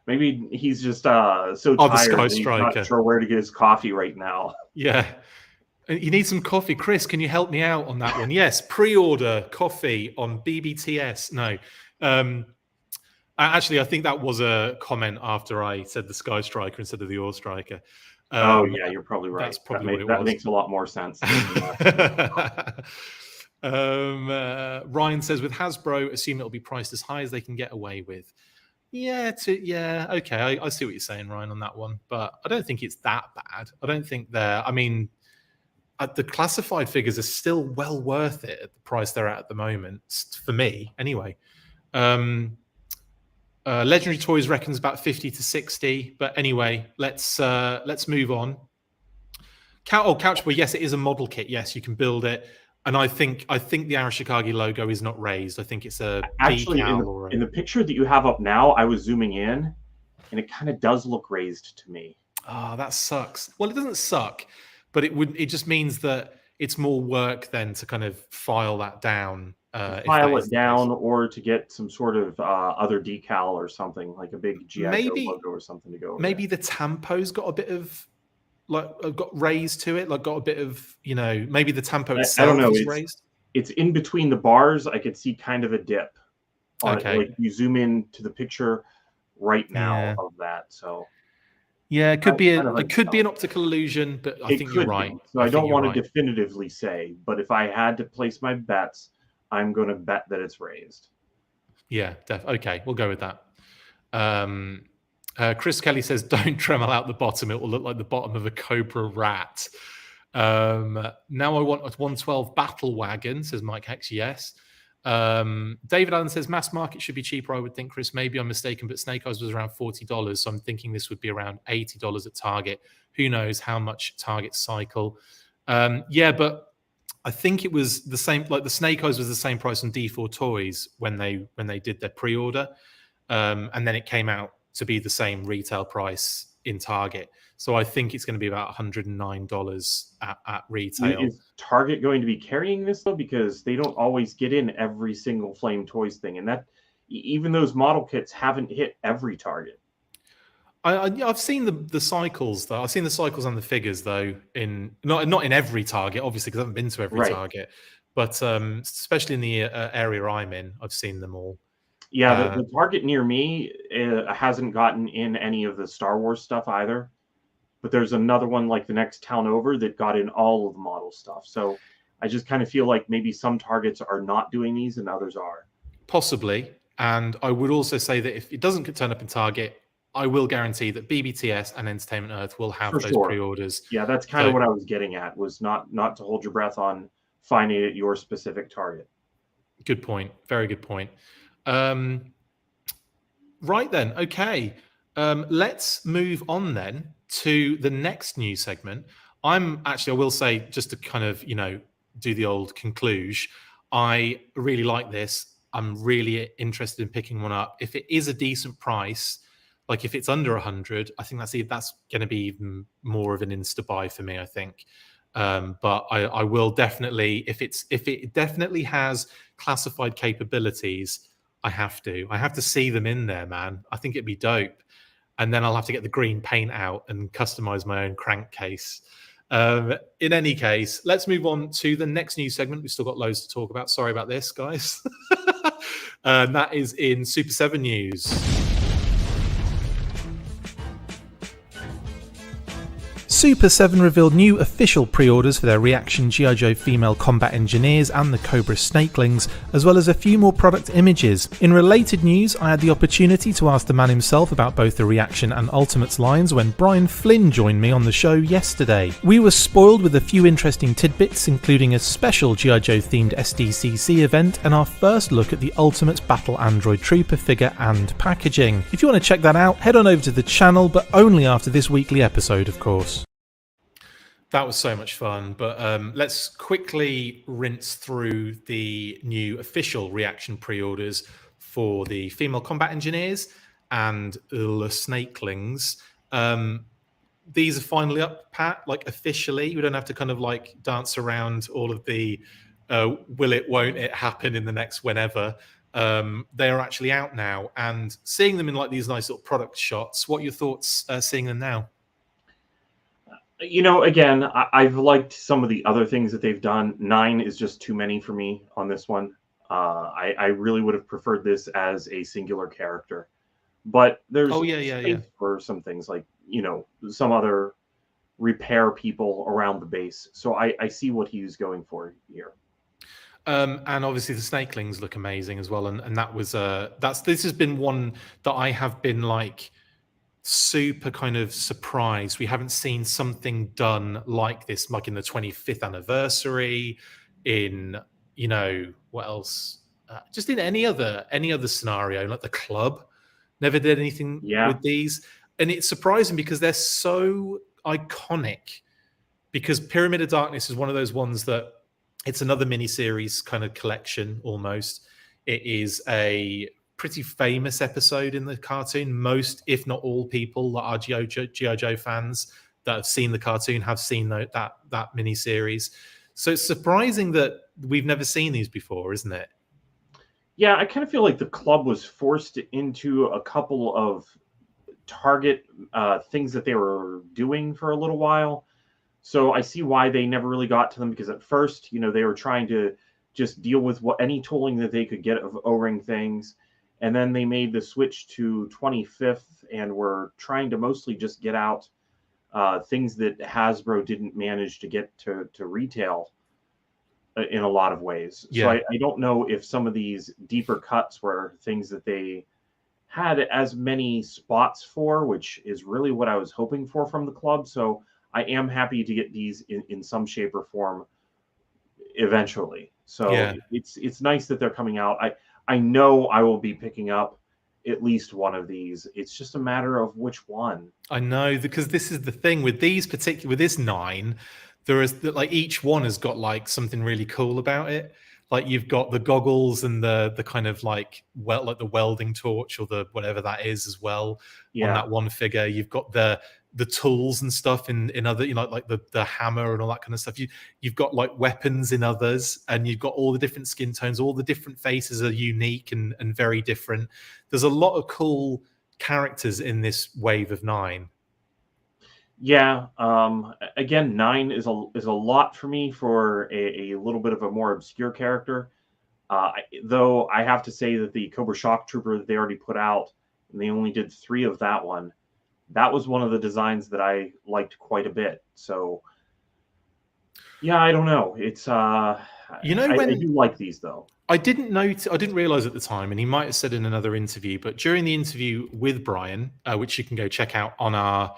maybe he's just so tired he's not sure where to get his coffee right now. Yeah. You need some coffee. Chris, can you help me out on that one? Yes, pre-order coffee on BBTS. No. Actually, I think that was a comment after I said the Sky Striker instead of the Ore Striker. Oh, yeah, you're probably right. That's probably that makes a lot more sense. Ryan says, with Hasbro, assume it'll be priced as high as they can get away with. Yeah, okay. I see what you're saying, Ryan, on that one. But I don't think it's that bad. I don't think I mean, the classified figures are still well worth it at the price they're at the moment, for me, anyway. Legendary Toys reckons about 50 to 60, but anyway, let's move on. Couch Boy, yes, it is a model kit. Yes, you can build it, and I think the Arashikage logo is not raised. I think it's actually in the picture that you have up now. I was zooming in, and it kind of does look raised to me. Oh, that sucks. Well, it doesn't suck. But it just means that it's more work then to kind of file that down. File it down, or to get some sort of other decal or something, like a big GI Joe logo or something to go. Maybe the Tampo's got a bit of got raised to it, got a bit of, maybe the Tampo itself I don't know, is raised. It's in between the bars. I could see kind of a dip. Okay. Like you zoom in to the picture right now of that. So. Yeah, it could be an optical illusion, but I think you're right. So I don't want to definitively say, but if I had to place my bets, I'm going to bet that it's raised. Yeah, okay, we'll go with that. Chris Kelly says, don't Dremel out the bottom. It will look like the bottom of a Cobra rat. Now I want a 112 Battle Wagon, says Mike Hex, yes. David Allen says mass market should be cheaper, I would think, Chris. Maybe I'm mistaken, but Snake Eyes was around $40, so I'm thinking this would be around $80 at Target. Who knows how much Target cycle? Yeah, but I think it was the same, like the Snake Eyes was the same price on D4 Toys when they did their pre-order, and then it came out to be the same retail price in Target. So I think it's going to be about $109 at retail. Is Target going to be carrying this though? Because they don't always get in every single Flame Toys thing, and that even those model kits haven't hit every Target. I've seen the cycles though. I've seen the cycles and the figures though in not in every Target, obviously, because I haven't been to every Target, but especially in the area I'm in, I've seen them all. Yeah, the Target near me hasn't gotten in any of the Star Wars stuff either. But there's another one like the next town over that got in all of the model stuff. So I just kind of feel like maybe some Targets are not doing these and others are. Possibly. And I would also say that if it doesn't turn up in Target, I will guarantee that BBTS and Entertainment Earth will have those pre-orders. Yeah, that's kind of what I was getting at, was not to hold your breath on finding it at your specific Target. Good point. Very good point. Right then. Okay. Let's move on then to the next news segment. I will say, just to kind of, do the old conclusion, I really like this. I'm really interested in picking one up. If it is a decent price, Like if it's under 100, I think that's going to be even more of an insta buy for me, I think. But I will definitely, if it definitely has classified capabilities, I have to see them in there, man. I think it'd be dope. And then I'll have to get the green paint out and customize my own crankcase. In any case, let's move on to the next news segment. We've still got loads to talk about. Sorry about this, guys. And that is in Super 7 news. Super 7 revealed new official pre-orders for their reaction G.I. Joe female combat engineers and the Cobra Snakelings, as well as a few more product images. In related news, I had the opportunity to ask the man himself about both the reaction and Ultimates lines when Brian Flynn joined me on the show yesterday. We were spoiled with a few interesting tidbits, including a special G.I. Joe themed SDCC event and our first look at the Ultimates Battle Android Trooper figure and packaging. If you want to check that out, head on over to the channel, but only after this weekly episode, of course. That was so much fun, but let's quickly rinse through the new official reaction pre-orders for the female combat engineers and the Snakelings. These are finally up, Pat, like officially. We don't have to kind of like dance around all of the will it, won't it happen in the next whenever. They are actually out now, and seeing them in like these nice little product shots, what are your thoughts seeing them now? You know, again, I've liked some of the other things that they've done. 9 is just too many for me on this one. I really would have preferred this as a singular character. But there's space for some things like, you know, some other repair people around the base. So I see what he's going for here. And obviously the Snakelings look amazing as well. And that was this has been one that I have been like super kind of surprised we haven't seen something done like this, like in the 25th anniversary, in, you know, what else, just in any other scenario, like the club never did anything with these. And it's surprising because they're so iconic, because Pyramid of Darkness is one of those ones that it's another mini-series kind of collection almost. It is a pretty famous episode in the cartoon. Most, if not all, people that are G.I. Joe fans that have seen the cartoon have seen that mini-series. So it's surprising that we've never seen these before, isn't it? Yeah, I kind of feel like the club was forced into a couple of Target things that they were doing for a little while. So I see why they never really got to them, because at first, you know, they were trying to just deal with any tooling that they could get of O-ring things. And then they made the switch to 25th and were trying to mostly just get out things that Hasbro didn't manage to get to retail in a lot of ways. Yeah. So I don't know if some of these deeper cuts were things that they had as many spots for, which is really what I was hoping for from the club. So I am happy to get these in some shape or form eventually. So it's nice that they're coming out. I know I will be picking up at least one of these. It's just a matter of which one. I know, because this is the thing with these with this 9, there is like each one has got like something really cool about it. Like you've got the goggles and the kind of like the welding torch or the whatever that is as well on that one figure. You've got the tools and stuff in other, you know, like the hammer and all that kind of stuff. You've got like weapons in others, and you've got all the different skin tones. All the different faces are unique and very different. There's a lot of cool characters in this wave of 9. Yeah. Again, 9 is a lot for me for a little bit of a more obscure character. Though I have to say that the Cobra Shock Trooper that they already put out, and they only did 3 of that one, that was one of the designs that I liked quite a bit. So, yeah, I don't know. It's you know, I do like these though. I didn't realize at the time, and he might have said in another interview, but during the interview with Brian, which you can go check out on our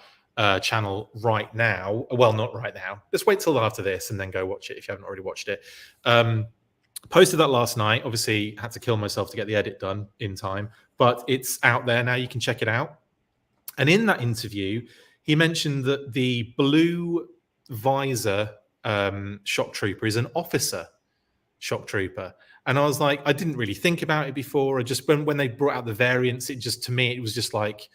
channel right now. Well, not right now. Let's wait till after this and then go watch it if you haven't already watched it. Posted that last night. Obviously, had to kill myself to get the edit done in time, but it's out there now. You can check it out. And in that interview, he mentioned that the blue visor shock trooper is an officer shock trooper. And I was like, I didn't really think about it before. I just when they brought out the variants, it just, to me, it was just like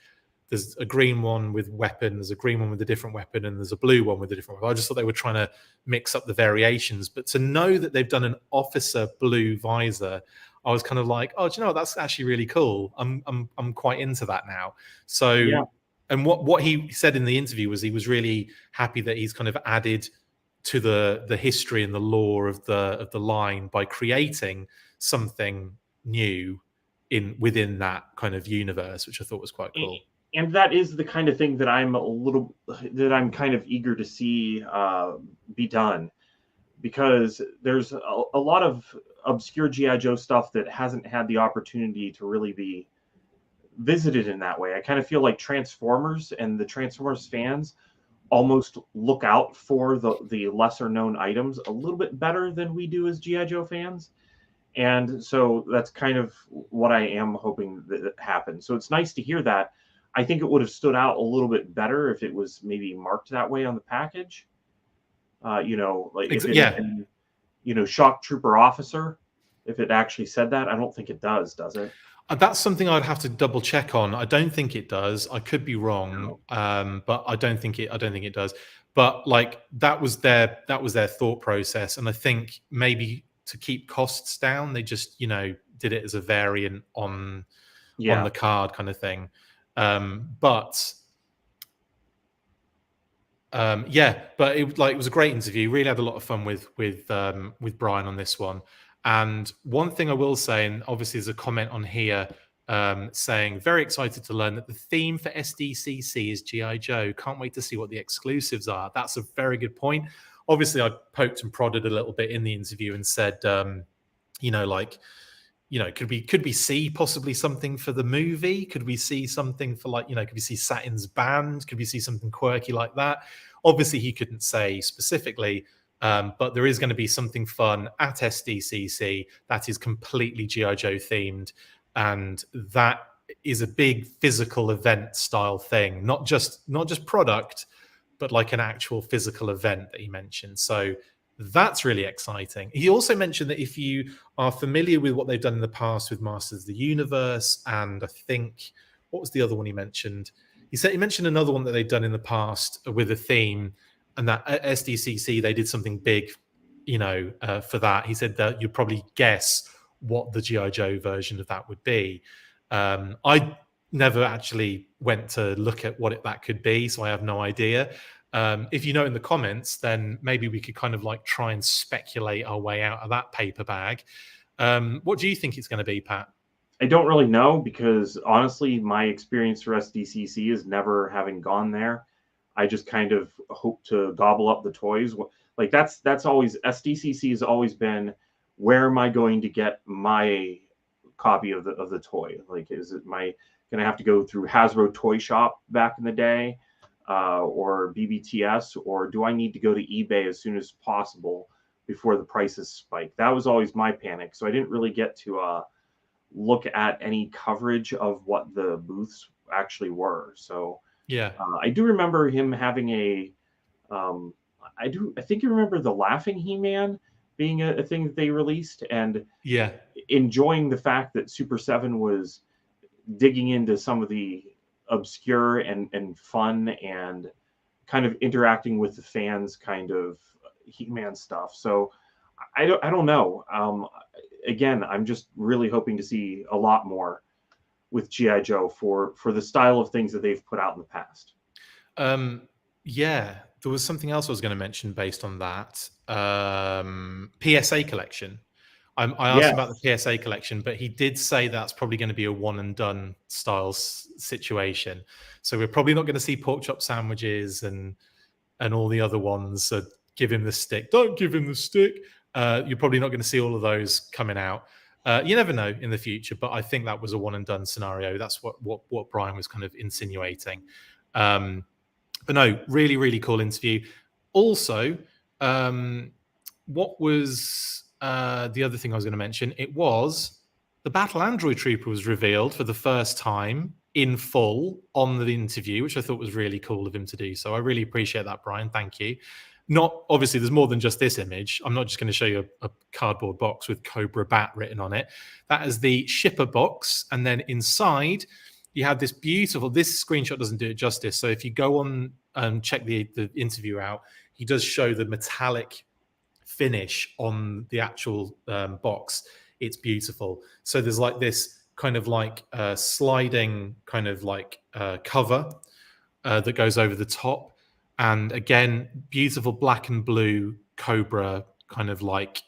there's a green one with weapon, there's a green one with a different weapon, and there's a blue one with a different weapon. I just thought they were trying to mix up the variations. But to know that they've done an officer blue visor, I was kind of like, oh, do you know what? That's actually really cool. I'm quite into that now. So, Yeah. And what he said in the interview was he was really happy that he's kind of added to the history and the lore of the line by creating something new within that kind of universe, which I thought was quite cool. And that is the kind of thing that I'm kind of eager to see be done, because there's a lot of obscure G.I. Joe stuff that hasn't had the opportunity to really be visited in that way. I kind of feel like Transformers and the Transformers fans almost look out for the lesser known items a little bit better than we do as G.I. Joe fans. And so that's kind of what I am hoping that happens. So it's nice to hear that. I think it would have stood out a little bit better if it was maybe marked that way on the package. You know, like if it had been, you know, Shock Trooper Officer, if it actually said that. I don't think it does it? That's something I'd have to double check on. I don't think it does. I could be wrong, but I don't think it does. But like that was their thought process, and I think maybe to keep costs down, they just, you know, did it as a variant on the card kind of thing. But it was a great interview. Really had a lot of fun with Brian on this one. And one thing I will say, and obviously there's a comment on here saying, very excited to learn that the theme for SDCC is G.I. Joe. Can't wait to see what the exclusives are. That's a very good point. Obviously, I poked and prodded a little bit in the interview and said, could we see possibly something for the movie? Could we see something for could we see Satin's band? Could we see something quirky like that? Obviously, he couldn't say specifically, but there is going to be something fun at SDCC that is completely G.I. Joe themed. And that is a big physical event style thing, not just product, but like an actual physical event that he mentioned. So that's really exciting. He also mentioned that if you are familiar with what they've done in the past with Masters of the Universe, and I think, what was the other one he mentioned? He mentioned another one that they've done in the past with a theme, and that at SDCC they did something big, for that. He said that you'd probably guess what the G.I. Joe version of that would be. I never actually went to look at what that could be, so I have no idea. If you know in the comments, then maybe we could kind of like try and speculate our way out of that paper bag. What do you think it's going to be, Pat? I don't really know, because honestly, my experience for SDCC is never having gone there. I just kind of hope to gobble up the toys. Like that's always, SDCC has always been, where am I going to get my copy of the toy? Like, is it going to have to go through Hasbro Toy Shop back in the day, or BBTS, or do I need to go to eBay as soon as possible before the prices spike? That was always my panic. So I didn't really get to look at any coverage of what the booths actually were. So yeah, I do remember him having I think you remember the Laughing He-Man being a thing that they released, and enjoying the fact that Super 7 was digging into some of the obscure and fun and kind of interacting with the fans kind of He-Man stuff. So I don't know. Again, I'm just really hoping to see a lot more with G.I. Joe for the style of things that they've put out in the past. There was something else I was going to mention based on that. PSA collection. I asked him about the PSA collection, but he did say that's probably going to be a one and done style situation. So we're probably not going to see pork chop sandwiches and all the other ones. So give him the stick. Don't give him the stick. You're probably not going to see all of those coming out. You never know in the future, but I think that was a one and done scenario. That's what Brian was kind of insinuating. But no, really, really cool interview. Also, what was the other thing I was going to mention? It was the Battle Android Trooper was revealed for the first time in full on the interview, which I thought was really cool of him to do. So I really appreciate that, Brian. Thank you. Not obviously, there's more than just this image. I'm not just going to show you a cardboard box with Cobra Bat written on it. That is the shipper box, and then inside you have this beautiful, this screenshot doesn't do it justice. So if you go on and check the interview out, he does show the metallic finish on the actual box. It's beautiful. So there's like this kind of like sliding kind of like cover that goes over the top. And again, beautiful black and blue Cobra kind of like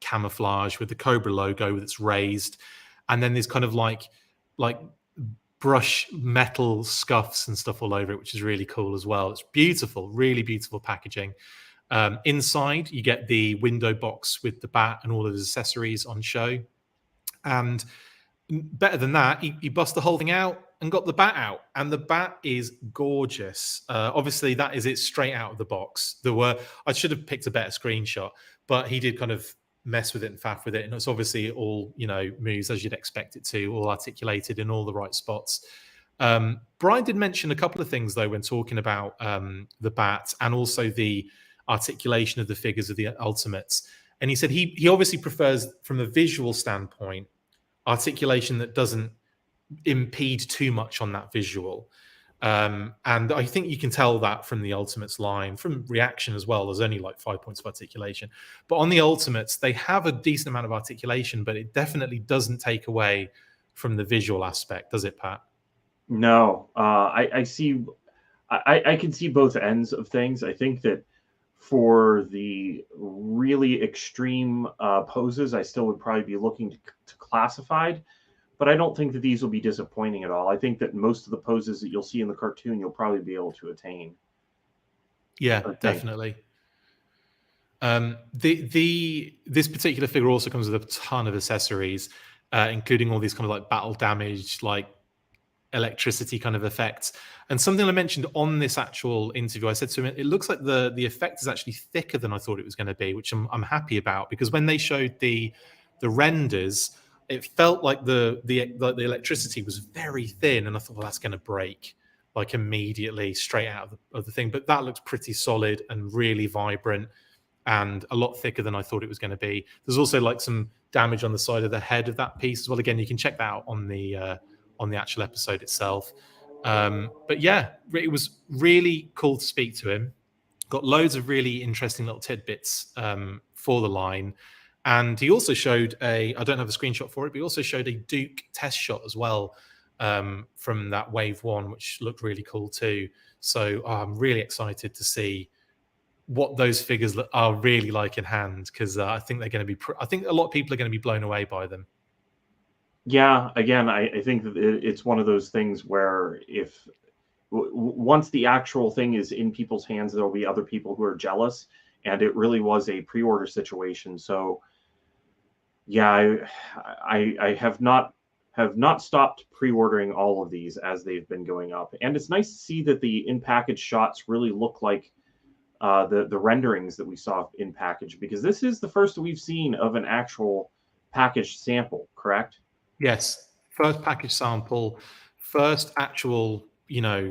camouflage with the Cobra logo that's raised. And then there's kind of like brush metal scuffs and stuff all over it, which is really cool as well. It's beautiful, really beautiful packaging. Inside, you get the window box with the bat and all of his accessories on show. And better than that, he bust the whole thing out and got the bat out. And the bat is gorgeous. Obviously, that is it straight out of the box. I should have picked a better screenshot, but he did kind of mess with it and faff with it. And it's obviously all, moves as you'd expect it to, all articulated in all the right spots. Brian did mention a couple of things, though, when talking about the bat and also the articulation of the figures of the Ultimates. And he said he obviously prefers, from a visual standpoint, articulation that doesn't impede too much on that visual. And I think you can tell that from the Ultimates line, from reaction as well. There's only like 5 points of articulation. But on the Ultimates, they have a decent amount of articulation, but it definitely doesn't take away from the visual aspect, does it, Pat? No. I can see both ends of things. I think that for the really extreme poses, I still would probably be looking to classified. But I don't think that these will be disappointing at all. I think that most of the poses that you'll see in the cartoon, you'll probably be able to attain. Yeah, definitely. This particular figure also comes with a ton of accessories, including all these kind of like battle damage, like electricity kind of effects. And something I mentioned on this actual interview, I said to him, it looks like the effect is actually thicker than I thought it was going to be, which I'm happy about, because when they showed the renders, it felt like the electricity was very thin, and I thought, well, that's going to break like immediately straight out of the thing. But that looks pretty solid and really vibrant and a lot thicker than I thought it was going to be. There's also like some damage on the side of the head of that piece as well. Again, you can check that out on the actual episode itself. But yeah, it was really cool to speak to him. Got loads of really interesting little tidbits for the line. And he also showed I don't have a screenshot for it, but he also showed a Duke test shot as well from that Wave 1, which looked really cool too. So I'm really excited to see what those figures are really like in hand, because I think they're going to be, I think a lot of people are going to be blown away by them. Yeah, again, I think that it's one of those things where if once the actual thing is in people's hands, there'll be other people who are jealous, and it really was a pre-order situation. So yeah, I have not stopped pre-ordering all of these as they've been going up, and it's nice to see that the in-package shots really look like the renderings that we saw in package, because this is the first we've seen of an actual packaged sample, correct? Yes, first package sample, first actual,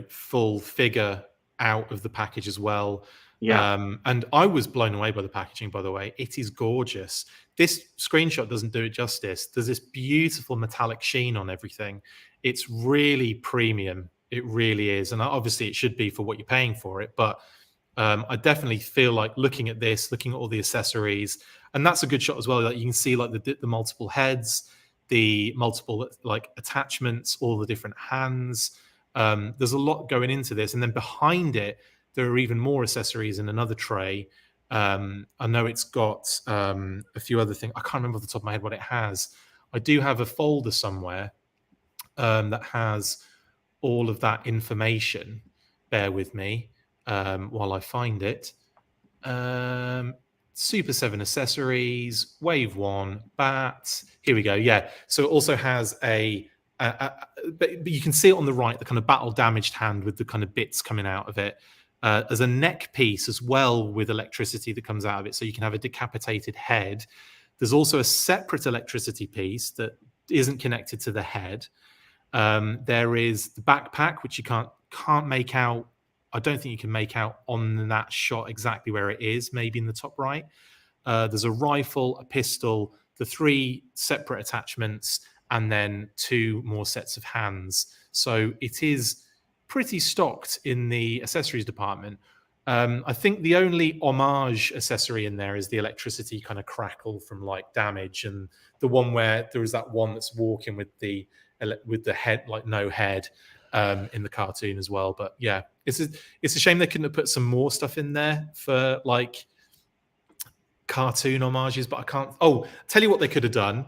full figure out of the package as well. Yeah. And I was blown away by the packaging, by the way. It is gorgeous. This screenshot doesn't do it justice. There's this beautiful metallic sheen on everything. It's really premium. It really is. And obviously it should be for what you're paying for it. But I definitely feel like looking at this, looking at all the accessories, and that's a good shot as well. Like you can see like the multiple heads, the multiple like attachments, all the different hands. There's a lot going into this. And then behind it, there are even more accessories in another tray. I know it's got a few other things. I can't remember off the top of my head what it has. I do have a folder somewhere that has all of that information. Bear with me while I find it. Super 7 accessories, Wave 1, bat. Here we go. Yeah. So it also has but you can see it on the right, the kind of battle damaged hand with the kind of bits coming out of it. There's a neck piece as well with electricity that comes out of it, so you can have a decapitated head. There's also a separate electricity piece that isn't connected to the head. There is the backpack, which you can't make out. I don't think you can make out on that shot exactly where it is, maybe in the top right. There's a rifle, a pistol, the 3 separate attachments, and then 2 more sets of hands. So it is pretty stocked in the accessories department. I think the only homage accessory in there is the electricity kind of crackle from like Damage, and the one where there is that one that's walking with the head, like no head, in the cartoon as well. But yeah, it's a shame they couldn't have put some more stuff in there for like cartoon homages. But I can't. Oh, tell you what they could have done.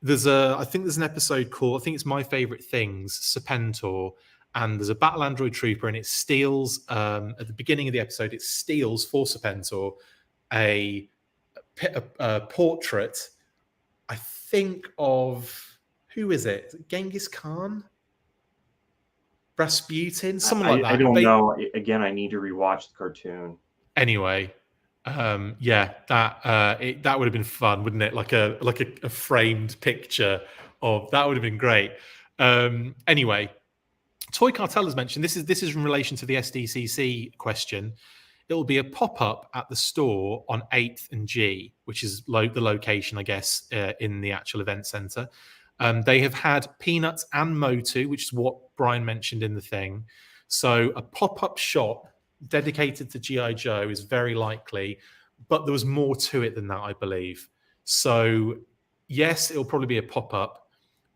I think there's an episode called, I think it's My Favorite Things, Serpentor. And there's a battle android trooper, and it steals at the beginning of the episode. It steals for Serpentor a portrait. I think of, who is it? Genghis Khan, Rasputin, someone like that. I don't know. Again, I need to rewatch the cartoon. Anyway, yeah, that would have been fun, wouldn't it? Like a framed picture of that would have been great. Anyway. Toy Cartel has mentioned, this is in relation to the SDCC question. It will be a pop-up at the store on 8th and G, which is the location, I guess, in the actual event center. They have had Peanuts and Motu, which is what Brian mentioned in the thing. So a pop-up shop dedicated to G.I. Joe is very likely, but there was more to it than that, I believe. So yes, it'll probably be a pop-up,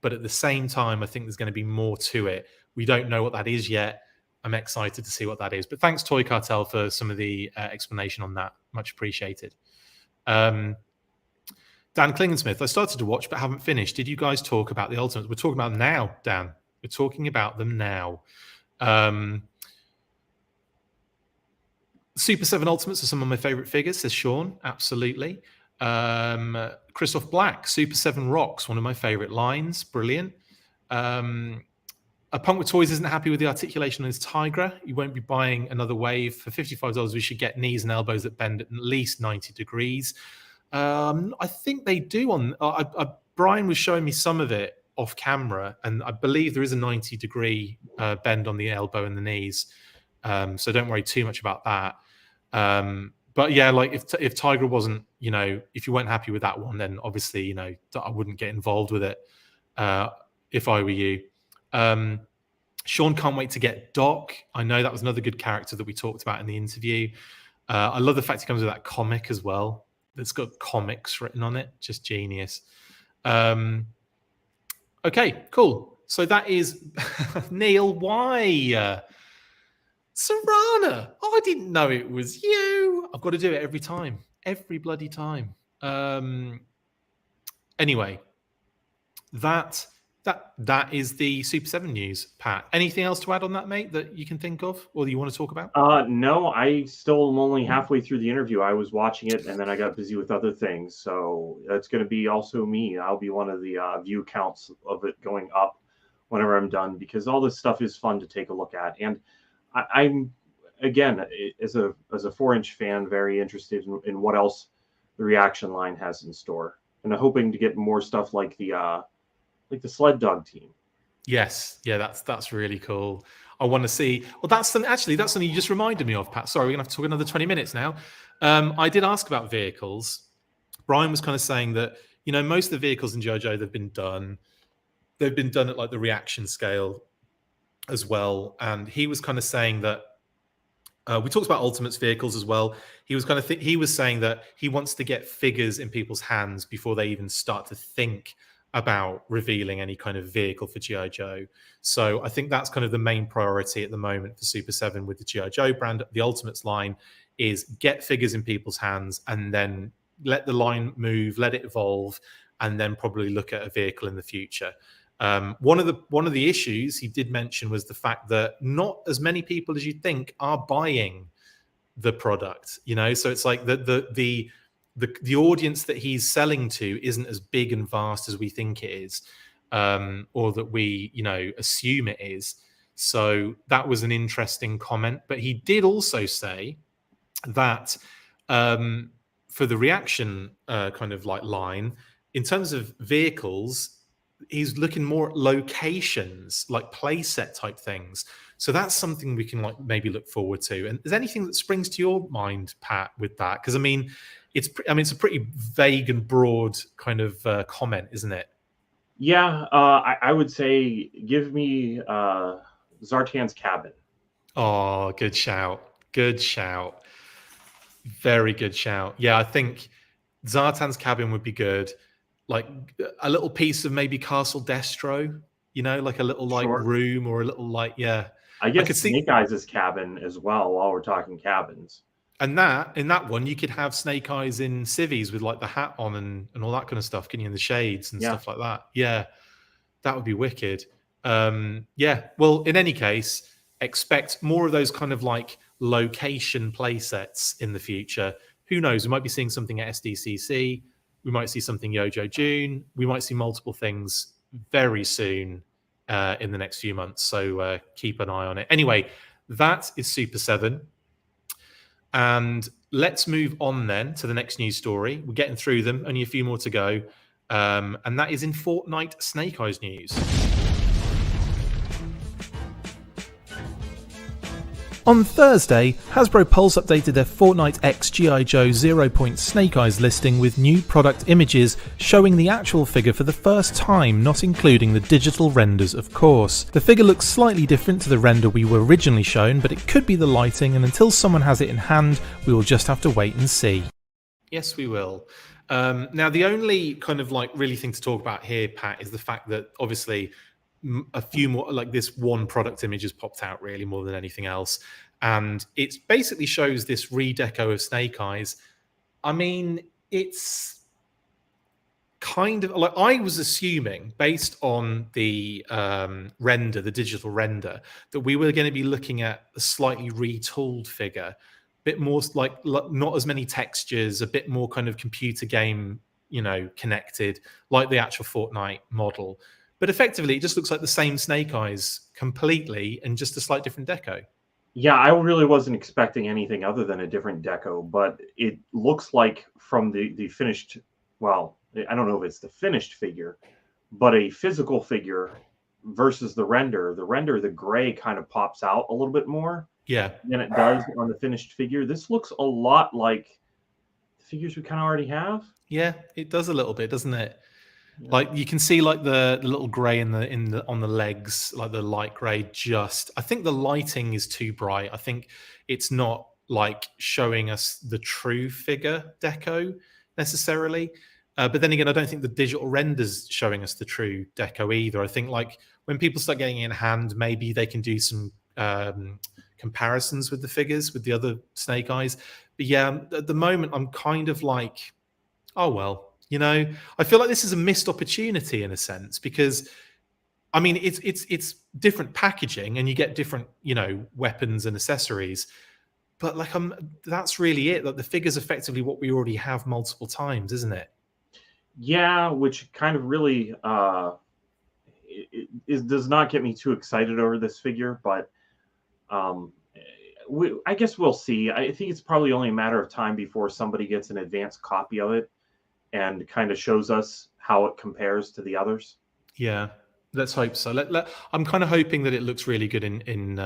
but at the same time, I think there's going to be more to it. We don't know what that is yet. I'm excited to see what that is. But thanks, Toy Cartel, for some of the explanation on that. Much appreciated. Dan Klingensmith, I started to watch but haven't finished. Did you guys talk about the Ultimates? We're talking about them now, Dan. We're talking about them now. Super 7 Ultimates are some of my favorite figures, says Sean. Absolutely. Christoph Black, Super 7 Rocks, one of my favorite lines. Brilliant. A Punk with Toys isn't happy with the articulation on his Tigra. You won't be buying another wave. For $55, we should get knees and elbows that bend at least 90 degrees. I think they do. Brian was showing me some of it off camera, and I believe there is a 90-degree bend on the elbow and the knees. So don't worry too much about that. But yeah, like if Tigra wasn't, if you weren't happy with that one, then obviously, I wouldn't get involved with it if I were you. Sean can't wait to get Doc. I know that was another good character that we talked about in the interview. I love the fact he comes with that comic as well. It's got comics written on it. Just genius. Okay, cool. So that is Neil. Why? Serrana. Oh, I didn't know it was you. I've got to do it every time. Every bloody time. Anyway, that is the Super 7 news, Pat. Anything else to add on that, mate, that you can think of or that you want to talk about? No, I still am only halfway through the interview. I was watching it, and then I got busy with other things. So it's going to be also me. I'll be one of the view counts of it going up whenever I'm done, because all this stuff is fun to take a look at. And I'm, again, as a 4-inch fan, very interested in what else the reaction line has in store. And I'm hoping to get more stuff like the sled dog team. Yes, yeah, that's really cool. I want to see. Well, that's something you just reminded me of, Pat. Sorry, we're gonna have to talk another 20 minutes now. I did ask about vehicles. Brian was kind of saying that most of the vehicles in G.I. Joe they've been done at like the reaction scale as well, and he was kind of saying that we talked about Ultimates vehicles as well. He was he was saying that he wants to get figures in people's hands before they even start to think about revealing any kind of vehicle for G.I. Joe. So I think that's kind of the main priority at the moment for Super 7 with the G.I. Joe brand. The Ultimates line is get figures in people's hands and then let the line move, let it evolve, and then probably look at a vehicle in the future. One of the issues he did mention was the fact that not as many people as you think are buying the product. So it's like the audience that he's selling to isn't as big and vast as we think it is, or that we, assume it is. So that was an interesting comment. But he did also say that for the reaction kind of like line, in terms of vehicles, he's looking more at locations, like playset type things. So that's something we can like maybe look forward to. And is there anything that springs to your mind, Pat, with that? Because it's a pretty vague and broad kind of comment, isn't it? Yeah, I would say give me Zartan's cabin. Oh, good shout. Good shout. Very good shout. Yeah, I think Zartan's cabin would be good. Like a little piece of maybe Castle Destro, like a little like Sure. room or a little like, yeah. I I guess could see, Snake Eyes' cabin as well, while we're talking cabins. and in that one, you could have Snake Eyes in civvies with like the hat on and all that kind of stuff, can you, in the shades and stuff like that. Yeah, that would be wicked. Yeah, well, in any case, expect more of those kind of like location play sets in the future. Who knows? We might be seeing something at SDCC. We might see something Yojo June. We might see multiple things very soon in the next few months. So keep an eye on it. Anyway, that is Super 7. And let's move on then to the next news story. We're getting through them, only a few more to go. And that is in Fortnite Snake Eyes news. On Thursday, Hasbro Pulse updated their Fortnite X G.I. Joe 0. Snake Eyes listing with new product images showing the actual figure for the first time, not including the digital renders, of course. The figure looks slightly different to the render we were originally shown, but it could be the lighting, and until someone has it in hand, we will just have to wait and see. Yes, we will. Now, the only kind of like really thing to talk about here, Pat, is the fact that obviously a few more, like this one product image has popped out really more than anything else. And it basically shows this redeco of Snake Eyes. I mean, it's kind of like, I was assuming based on the render, the digital render, that we were going to be looking at a slightly retooled figure, a bit more like not as many textures, a bit more kind of computer game, connected, like the actual Fortnite model. But effectively, it just looks like the same Snake Eyes completely and just a slight different deco. Yeah, I really wasn't expecting anything other than a different deco, but it looks like from the finished, well, I don't know if it's the finished figure, but a physical figure versus the render. The gray kind of pops out a little bit more than it does on the finished figure. This looks a lot like the figures we kind of already have. Yeah, it does a little bit, doesn't it? Like you can see like the little gray on the legs, like the light gray. I think the lighting is too bright. I think it's not like showing us the true figure deco necessarily. But then again, I don't think the digital renders showing us the true deco either. I think like when people start getting it in hand, maybe they can do some comparisons with the figures with the other Snake Eyes. But yeah, at the moment, I'm kind of like, oh well. I feel like this is a missed opportunity in a sense because, I mean, it's different packaging and you get different, weapons and accessories, but like that's really it. Like the figure's effectively what we already have multiple times, isn't it? Yeah, which kind of really does not get me too excited over this figure, but I guess we'll see. I think it's probably only a matter of time before somebody gets an advanced copy of it and kind of shows us how it compares to the others. Yeah, let's hope so. I'm kind of hoping that it looks really good in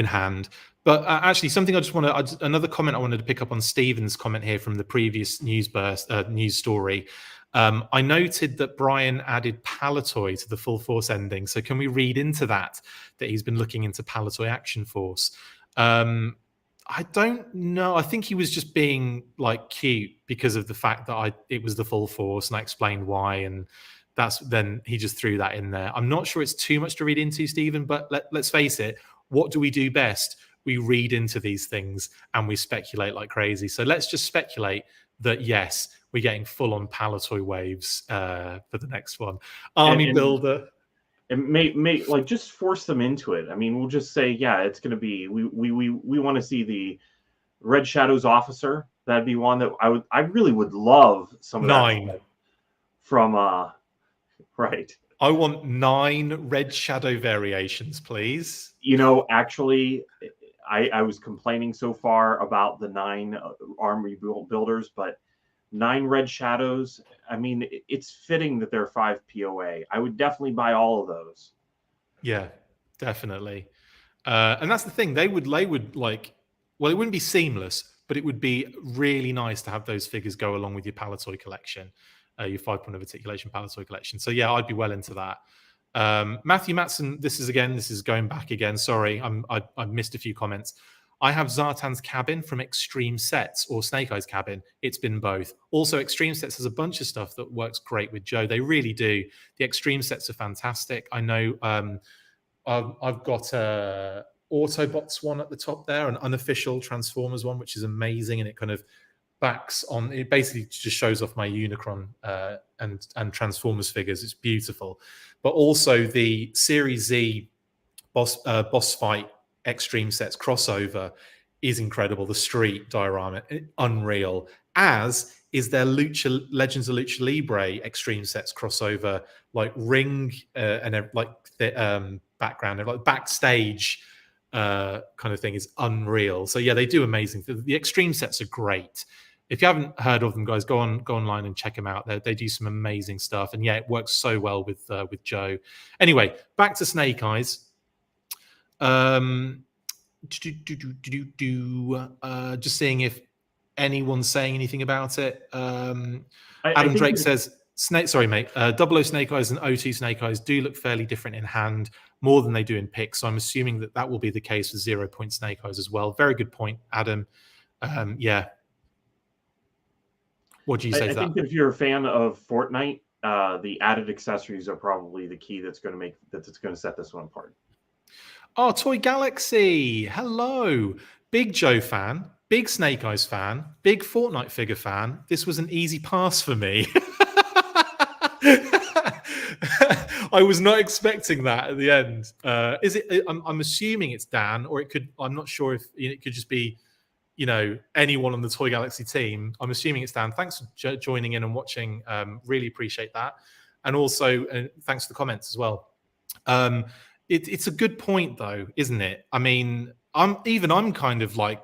hand. But actually, something another comment I wanted to pick up on Stephen's comment here from the previous news story. I noted that Brian added Palatoy to the Full Force ending. So can we read into that he's been looking into Palatoy Action Force? I don't know. I think he was just being like cute because of the fact that it was the Full Force and I explained why, and then he just threw that in there. I'm not sure it's too much to read into, Stephen, but let's face it. What do we do best? We read into these things and we speculate like crazy. So let's just speculate that yes, we're getting full-on Palatoy waves for the next one. Army builder. And may like just force them into it. I mean, we'll just say, yeah, it's going to be. We want to see the Red Shadows officer. That'd be one that I really would love some of 9 that from right. I want 9 Red Shadow variations, please. Actually, I was complaining so far about the 9 army builders, but 9 Red Shadows. I mean, it's fitting that they're 5 POA. I would definitely buy all of those. Yeah, definitely. And that's the thing. They would like, well, it wouldn't be seamless, but it would be really nice to have those figures go along with your Palatoy collection. your 5-point articulation power toy collection. So yeah, I'd be well into that. Matthew Matson, this is going back again. Sorry, I missed a few comments. I have Zartan's cabin from Extreme Sets or Snake Eyes cabin. It's been both. Also, Extreme Sets has a bunch of stuff that works great with Joe. They really do. The Extreme Sets are fantastic. I know I've got a Autobots one at the top there, an unofficial Transformers one, which is amazing, and it kind of backs on. It basically just shows off my Unicron and Transformers figures. It's beautiful. But also the Series Z boss fight Extreme Sets crossover is incredible. The street diorama, unreal. As is their Legends of Lucha Libre Extreme Sets crossover, like ring and like the background, like backstage kind of thing is unreal. So yeah, they do amazing. The Extreme Sets are great. If you haven't heard of them, guys, go online and check them out. They do some amazing stuff, and yeah, it works so well with Joe. Anyway, back to Snake Eyes. Just seeing if anyone's saying anything about it. Adam Drake says, sorry, mate. 00 Snake Eyes and O2 Snake Eyes do look fairly different in hand, more than they do in pics. So I'm assuming that will be the case with 0-point Snake Eyes as well. Very good point, Adam. Yeah. What do you say to that? I think if you're a fan of Fortnite, the added accessories are probably the key that's going to set this one apart. Oh, Toy Galaxy. Hello. Big Joe fan, big Snake Eyes fan, big Fortnite figure fan. This was an easy pass for me. I was not expecting that at the end. Is it? I'm assuming it's Dan, or it could. I'm not sure if it could just be, anyone on the Toy Galaxy team. I'm assuming it's Dan. Thanks for joining in and watching. Really appreciate that, and also thanks for the comments as well. It's a good point, though, isn't it? I mean, I'm kind of like,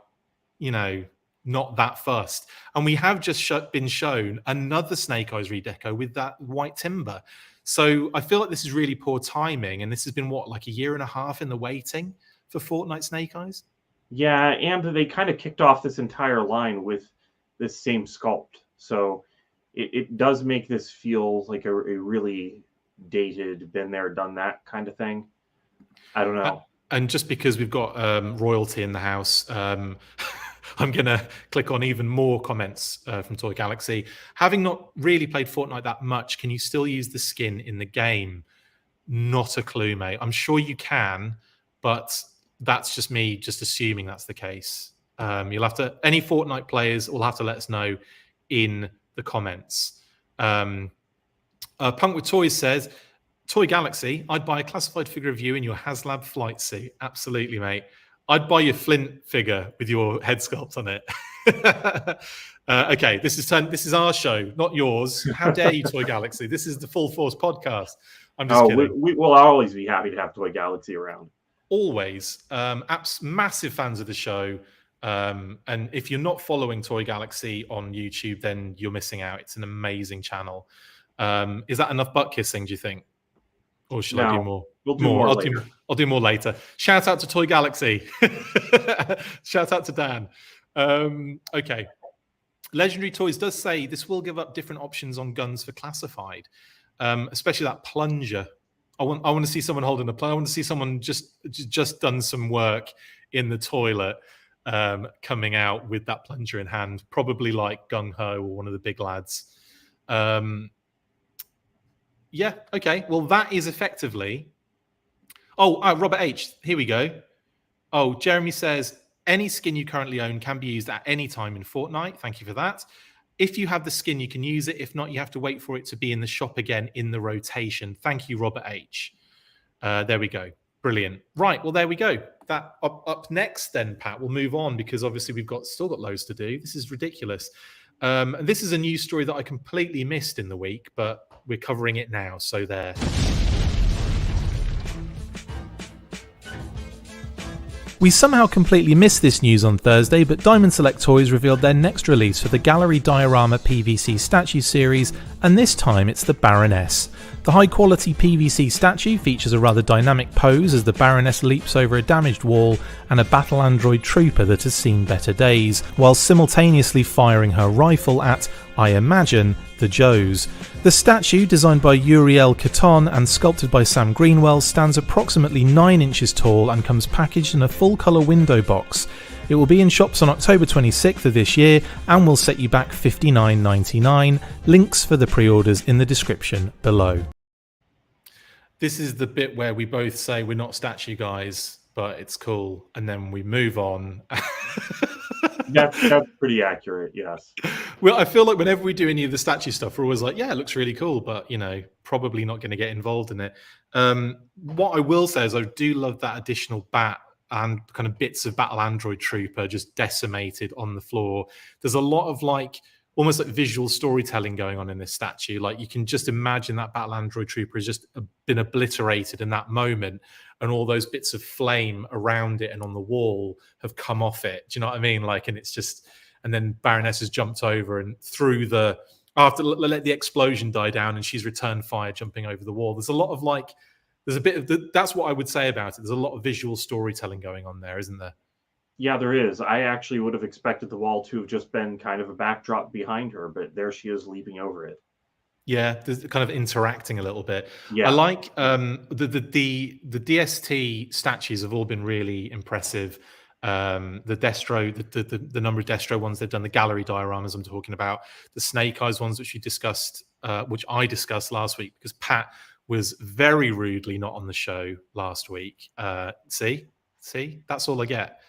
not that fussed. And we have just been shown another Snake Eyes redeco with that white timber. So I feel like this is really poor timing. And this has been, like a year and a half in the waiting for Fortnite Snake Eyes? Yeah, and they kind of kicked off this entire line with this same sculpt. So it does make this feel like a really dated, been there, done that kind of thing. I don't know. And just because we've got royalty in the house, I'm going to click on even more comments from Toy Galaxy. Having not really played Fortnite that much, can you still use the skin in the game? Not a clue, mate. I'm sure you can, but that's just me just assuming that's the case. You'll have to, any Fortnite players will have to let us know in the comments. Punk with Toys says, Toy Galaxy, I'd buy a classified figure of you in your HasLab flight suit. Absolutely, mate. I'd buy your Flint figure with your head sculpt on it. Okay, this is our show, not yours. How dare you, Toy Galaxy? This is the Full Force podcast. I'm just kidding. We will always be happy to have Toy Galaxy around. Always. Massive fans of the show. And if you're not following Toy Galaxy on YouTube, then you're missing out. It's an amazing channel. Is that enough butt kissing, do you think? Or should I do more? We'll do more later. I'll do more later. Shout out to Toy Galaxy. Shout out to Dan. Okay. Legendary Toys does say this will give up different options on guns for classified, especially that plunger. I want to see someone holding a plunger. I want to see someone just done some work in the toilet, coming out with that plunger in hand, probably like Gung Ho or one of the big lads. Yeah, okay. Well, that is effectively... Robert H. Here we go. Oh, Jeremy says, any skin you currently own can be used at any time in Fortnite. Thank you for that. If you have the skin, you can use it. If not, you have to wait for it to be in the shop again in the rotation. Thank you, Robert H. There we go. Brilliant. Right, well, there we go. That up next then, Pat, we'll move on because obviously we've still got loads to do. This is ridiculous. And this is a news story that I completely missed in the week, but we're covering it now, so there. We somehow completely missed this news on Thursday, but Diamond Select Toys revealed their next release for the Gallery Diorama PVC statue series, and this time it's the Baroness. The high-quality PVC statue features a rather dynamic pose as the Baroness leaps over a damaged wall and a battle android trooper that has seen better days, while simultaneously firing her rifle at I imagine, the Joes. The statue, designed by Uriel Caton and sculpted by Sam Greenwell, stands approximately 9 inches tall and comes packaged in a full-colour window box. It will be in shops on October 26th of this year and will set you back $59.99. Links for the pre-orders in the description below. This is the bit where we both say we're not statue guys, but it's cool, and then we move on. That's pretty accurate, yes. Well, I feel like whenever we do any of the statue stuff, we're always like, yeah, it looks really cool, but, you know, probably not going to get involved in it. What I will say is I do love that additional bat and kind of bits of Battle Android Trooper just decimated on the floor. There's a lot of like almost like visual storytelling going on in this statue. Like you can just imagine that Battle Android Trooper has just been obliterated in that moment, and all those bits of flame around it and on the wall have come off it. Do you know what I mean? Like, and it's just, and then Baroness has jumped over and through the, after let the explosion die down, and she's returned fire jumping over the wall. There's a lot of like, there's a bit of that's what I would say about it. There's a lot of visual storytelling going on there, isn't there? Yeah, there is. I actually would have expected the wall to have just been kind of a backdrop behind her, but there she is leaping over it. Yeah, there's kind of interacting a little bit. Yeah. I like the DST statues have all been really impressive. The Destro, the number of Destro ones they've done, the gallery dioramas I'm talking about, the Snake Eyes ones which we discussed, which I discussed last week because Pat was very rudely not on the show last week. See, that's all I get.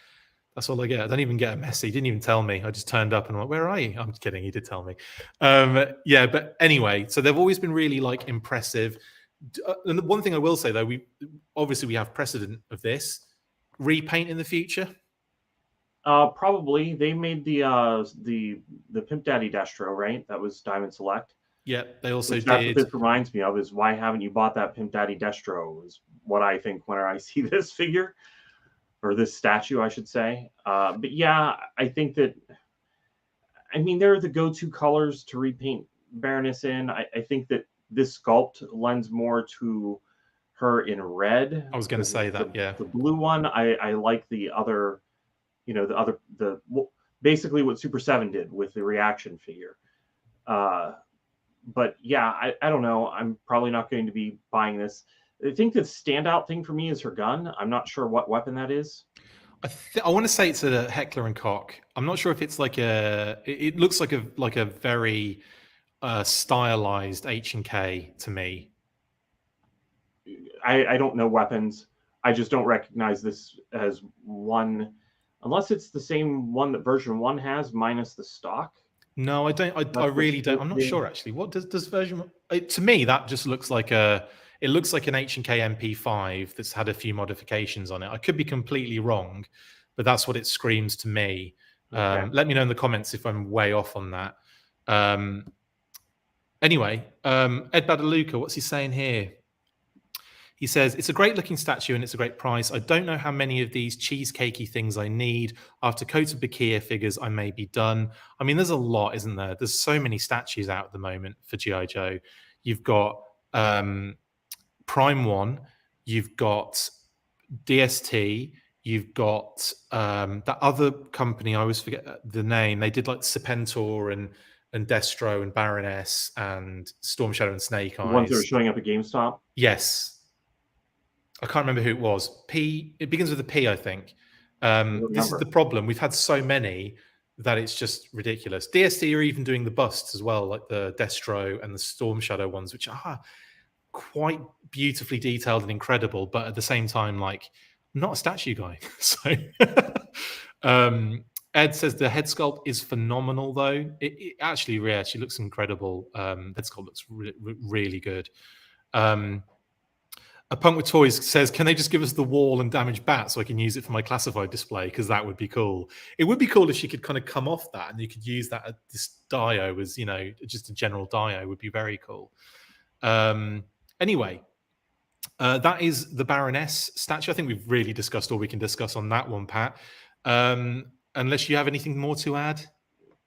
That's all I get. I don't even get a message. He didn't even tell me. I just turned up and I'm like, where are you? I'm just kidding. He did tell me. Yeah, but anyway, so they've always been really like impressive. And the one thing I will say though, we have precedent of this. Repaint in the future? Probably. They made the Pimp Daddy Destro, right? That was Diamond Select. Yeah, they also did. That's what this reminds me of is why haven't you bought that Pimp Daddy Destro is what I think when I see this figure. Or this statue, I should say. But yeah, I think that, I mean, they're the go-to colors to repaint Baroness in. I think that this sculpt lends more to her in red. I was going to say that, yeah. The blue one, I like the other, you know, basically what Super 7 did with the reaction figure. But yeah, I don't know. I'm probably not going to be buying this. I think the standout thing for me is her gun. I'm not sure what weapon that is. I want to say it's a Heckler and Koch. I'm not sure if it's like it looks like a very stylized H&K to me. I don't know weapons. I just don't recognize this as one, unless it's the same one that version 1 has minus the stock. No, I don't. I really don't. I'm not sure actually. What does version? To me, that just looks like a. It looks like an H&K MP5 that's had a few modifications on it. I could be completely wrong, but that's what it screams to me. Okay. Let me know in the comments if I'm way off on that. Anyway, Ed Badaluca, what's he saying here? He says, it's a great looking statue and it's a great price. I don't know how many of these cheesecakey things I need. After Kota Bakia figures, I may be done. I mean, there's a lot, isn't there? There's so many statues out at the moment for G.I. Joe. You've got Prime 1, you've got DST, you've got that other company, I always forget the name. They did like Serpentor and Destro and Baroness and Storm Shadow and Snake Eyes. The ones that are showing up at GameStop? Yes. I can't remember who it was. P. It begins with a P, I think. This is the problem. We've had so many that it's just ridiculous. DST are even doing the busts as well, like the Destro and the Storm Shadow ones, which are quite beautifully detailed and incredible, but at the same time, like, I'm not a statue guy. So Ed says the head sculpt is phenomenal, though. It actually, yeah, she looks incredible. Head sculpt looks really good. A Punk with Toys says, can they just give us the wall and damaged bat so I can use it for my classified display? Because that would be cool. It would be cool if she could kind of come off that and you could use that, this dio as, you know, just a general dio would be very cool. Anyway, that is the Baroness statue. I think we've really discussed all we can discuss on that one, Pat. Unless you have anything more to add?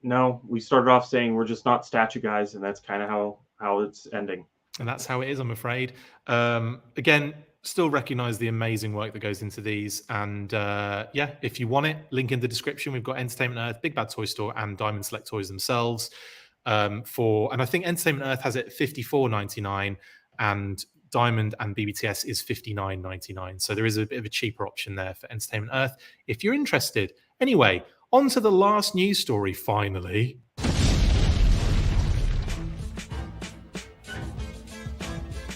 No, we started off saying we're just not statue guys, and that's kind of how it's ending. And that's how it is, I'm afraid. Again, still recognize the amazing work that goes into these. And yeah, if you want it, link in the description. We've got Entertainment Earth, Big Bad Toy Store, and Diamond Select Toys themselves. and I think Entertainment Earth has it $54.99, and Diamond and BBTS is $59.99. So there is a bit of a cheaper option there for Entertainment Earth if you're interested. Anyway, on to the last news story, finally.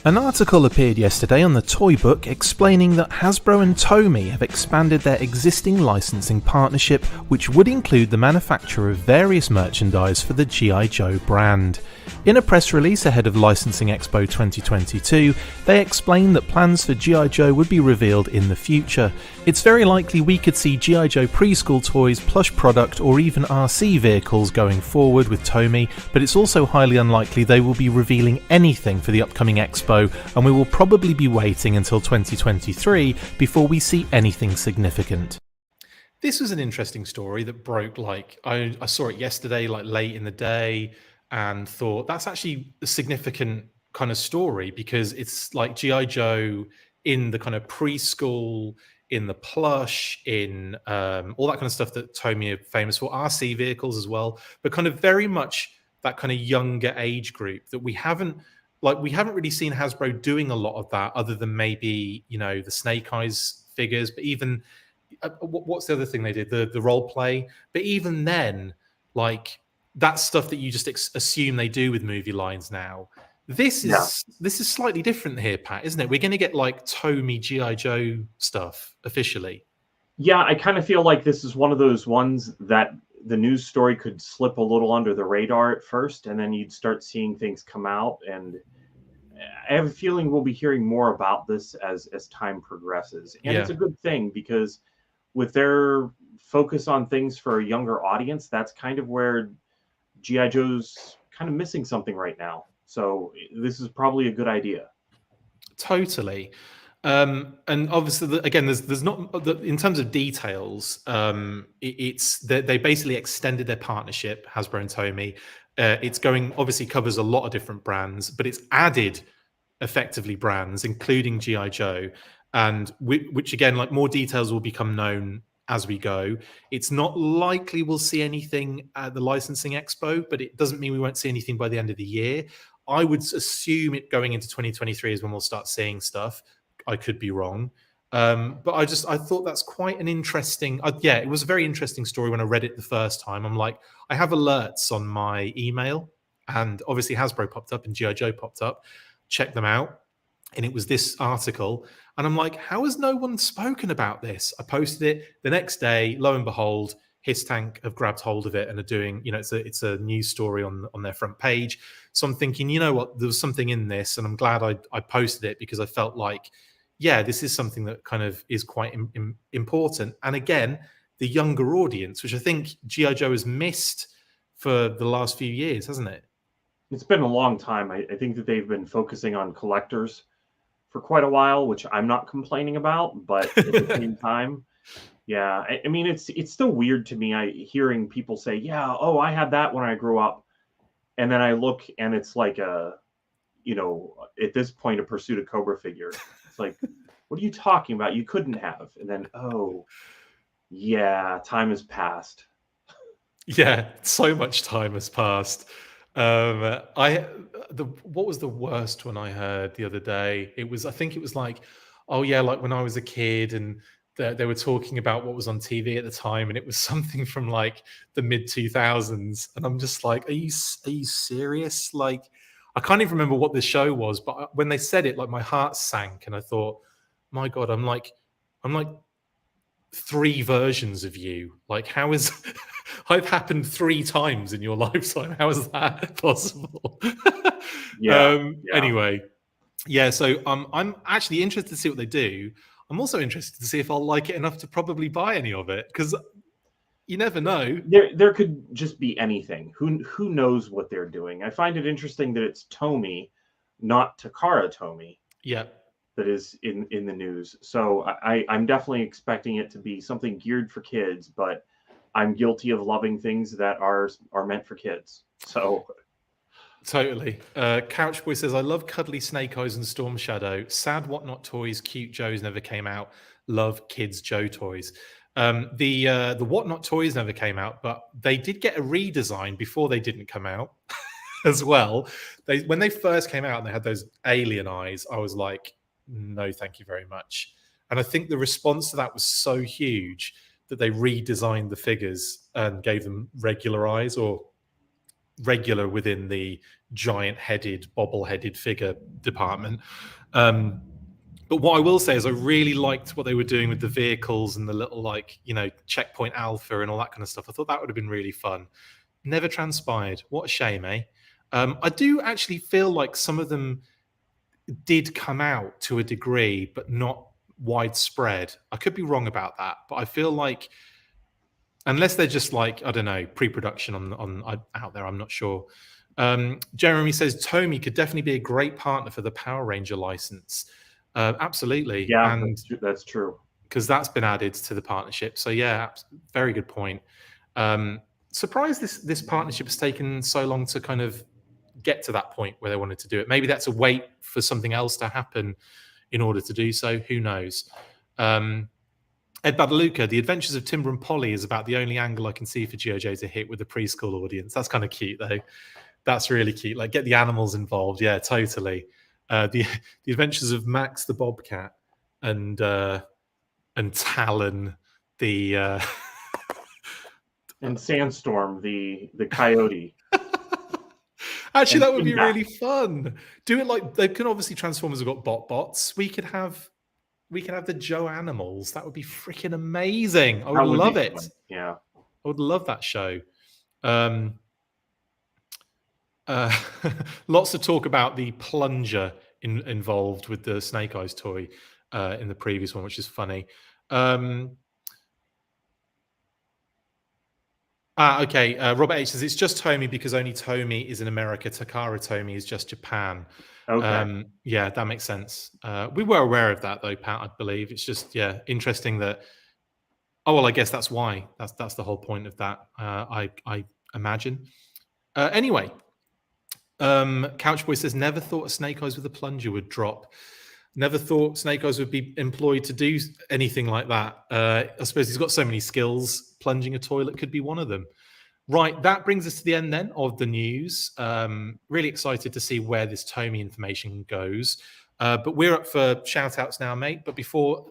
An article appeared yesterday on the Toy Book explaining that Hasbro and Tomy have expanded their existing licensing partnership, which would include the manufacture of various merchandise for the G.I. Joe brand. In a press release ahead of Licensing Expo 2022, they explained that plans for G.I. Joe would be revealed in the future. It's very likely we could see G.I. Joe preschool toys, plush product, or even RC vehicles going forward with Tomy, but it's also highly unlikely they will be revealing anything for the upcoming Expo, and we will probably be waiting until 2023 before we see anything significant. This was an interesting story that broke, I saw it yesterday, late in the day, and thought that's actually a significant kind of story, because it's like G.I. Joe in the kind of preschool, in the plush, in all that kind of stuff that Tomy are famous for, RC vehicles as well, but kind of very much that kind of younger age group that we haven't really seen Hasbro doing a lot of that, other than maybe, the Snake Eyes figures, but even what's the other thing they did, the role play, but even then, that's stuff that you just assume they do with movie lines now. This is slightly different here, Pat, isn't it? We're going to get Tomy G.I. Joe stuff officially. Yeah, I kind of feel like this is one of those ones that the news story could slip a little under the radar at first, and then you'd start seeing things come out. And I have a feeling we'll be hearing more about this as time progresses. And it's a good thing, because with their focus on things for a younger audience, that's kind of where G.I. Joe's kind of missing something right now. So this is probably a good idea. Totally. And obviously, again, there's not, in terms of details, it's they basically extended their partnership, Hasbro and Tomy. It's obviously covers a lot of different brands, but it's added effectively brands, including G.I. Joe, and which again, more details will become known as we go. It's not likely we'll see anything at the Licensing Expo, but it doesn't mean we won't see anything by the end of the year. I would assume it going into 2023 is when we'll start seeing stuff. I could be wrong. But I thought that's quite an interesting, it was a very interesting story when I read it the first time. I'm like, I have alerts on my email, and obviously Hasbro popped up and G.I. Joe popped up. Check them out. And it was this article. And I'm like, how has no one spoken about this? I posted it the next day. Lo and behold, HissTank have grabbed hold of it and are doing, it's a news story on their front page. So I'm thinking, you know what, there was something in this, and I'm glad I posted it, because I felt like, this is something that kind of is quite important. And again, the younger audience, which I think G.I. Joe has missed for the last few years, hasn't it? It's been a long time. I think that they've been focusing on collectors for quite a while, which I'm not complaining about, but at the same time, I mean, it's still weird to me. Hearing people say, I had that when I grew up. And then I look and it's like at this point, a Pursuit of Cobra figure. It's like, what are you talking about? You couldn't have. And then, time has passed. Yeah, so much time has passed. What was the worst one I heard the other day? I think it was like when I was a kid, and they were talking about what was on TV at the time, and it was something from the mid 2000s, and I'm just like, are you serious? I can't even remember what the show was, but when they said it, my heart sank, and I thought, my God, I'm like 3 versions of you. How is I've happened 3 times in your lifetime? How is that possible? Anyway, so I'm actually interested to see what they do. I'm also interested to see if I'll like it enough to probably buy any of it, because you never know. There could just be anything. Who knows what they're doing? I find it interesting that it's Tomy, not Takara Tomy. Yeah. That is in the news. So I'm definitely expecting it to be something geared for kids, but I'm guilty of loving things that are meant for kids. So totally. Couchboy says, I love cuddly Snake Eyes and Storm Shadow. Sad Whatnot toys, cute Joes never came out. Love kids Joe toys. The Whatnot toys never came out, but they did get a redesign before they didn't come out as well. When they first came out and they had those alien eyes, I was like, no, thank you very much. And I think the response to that was so huge that they redesigned the figures and gave them regular eyes, or regular within the giant-headed, bobble-headed figure department. But what I will say is I really liked what they were doing with the vehicles and the little, like, you know, checkpoint alpha and all that kind of stuff. I thought that would have been really fun. Never transpired. What a shame, eh? I do actually feel like some of them did come out to a degree, but not widespread. I could be wrong about that, but I feel like, unless they're just like, I don't know, pre-production on out there, I'm not sure. Jeremy says Tomy could definitely be a great partner for the Power Ranger license. Absolutely. Yeah, and that's true. Because that's been added to the partnership. So yeah, very good point. Surprised this partnership has taken so long to kind of get to that point where they wanted to do it. Maybe that's a wait for something else to happen in order to do so. Who knows? Ed Badaluca, The Adventures of Timber and Polly is about the only angle I can see for GeoJoe to hit with a preschool audience. That's kind of cute, though. That's really cute. Like, get the animals involved. Yeah, totally. The Adventures of Max the Bobcat and Talon the and Sandstorm the coyote. Actually, that would be really fun. Do it like they can. Obviously, Transformers have got bots. We could have the Joe animals. That would be freaking amazing. I would love it. Fun. Yeah, I would love that show. Lots to talk about the plunger involved with the Snake Eyes toy in the previous one, which is funny. Okay. Robert H says it's just Tomy because only Tomy is in America. Takara Tomy is just Japan. Okay. Yeah, that makes sense. We were aware of that though, Pat. I believe it's just interesting that. Oh well, I guess that's why. That's the whole point of that. I imagine. Anyway, Couchboy says never thought a Snake Eyes with a plunger would drop. Never thought Snake Eyes would be employed to do anything like that. I suppose he's got so many skills. Plunging a toilet could be one of them. Right, that brings us to the end then of the news. Really excited to see where this Tomy information goes. But we're up for shout-outs now, mate. But before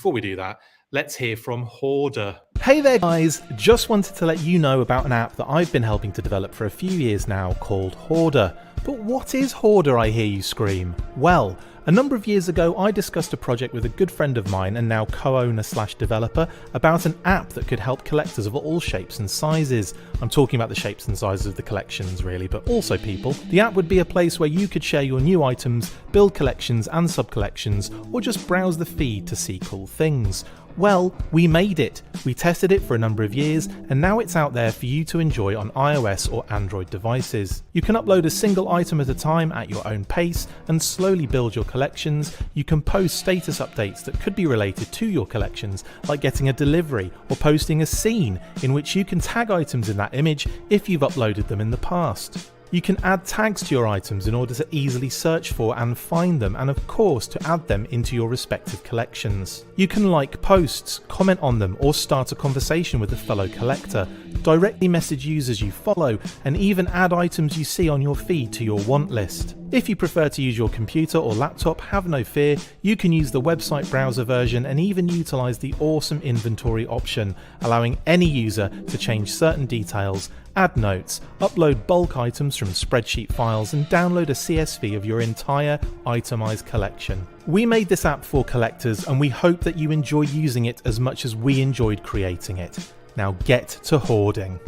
we do that, let's hear from HOARDAR. Hey there guys, just wanted to let you know about an app that I've been helping to develop for a few years now called HOARDAR. But what is HOARDAR, I hear you scream? Well, a number of years ago I discussed a project with a good friend of mine and now co-owner/developer about an app that could help collectors of all shapes and sizes. I'm talking about the shapes and sizes of the collections really, but also people. The app would be a place where you could share your new items, build collections and sub-collections, or just browse the feed to see cool things. Well, we made it. We tested it for a number of years and now it's out there for you to enjoy on iOS or Android devices. You can upload a single item at a time at your own pace and slowly build your collections. You can post status updates that could be related to your collections, like getting a delivery or posting a scene in which you can tag items in that image if you've uploaded them in the past. You can add tags to your items in order to easily search for and find them, and of course to add them into your respective collections. You can like posts, comment on them, or start a conversation with a fellow collector, directly message users you follow, and even add items you see on your feed to your want list. If you prefer to use your computer or laptop, have no fear, you can use the website browser version and even utilise the awesome inventory option, allowing any user to change certain details, add notes, upload bulk items from spreadsheet files and download a CSV of your entire itemised collection. We made this app for collectors and we hope that you enjoy using it as much as we enjoyed creating it. Now get to hoarding.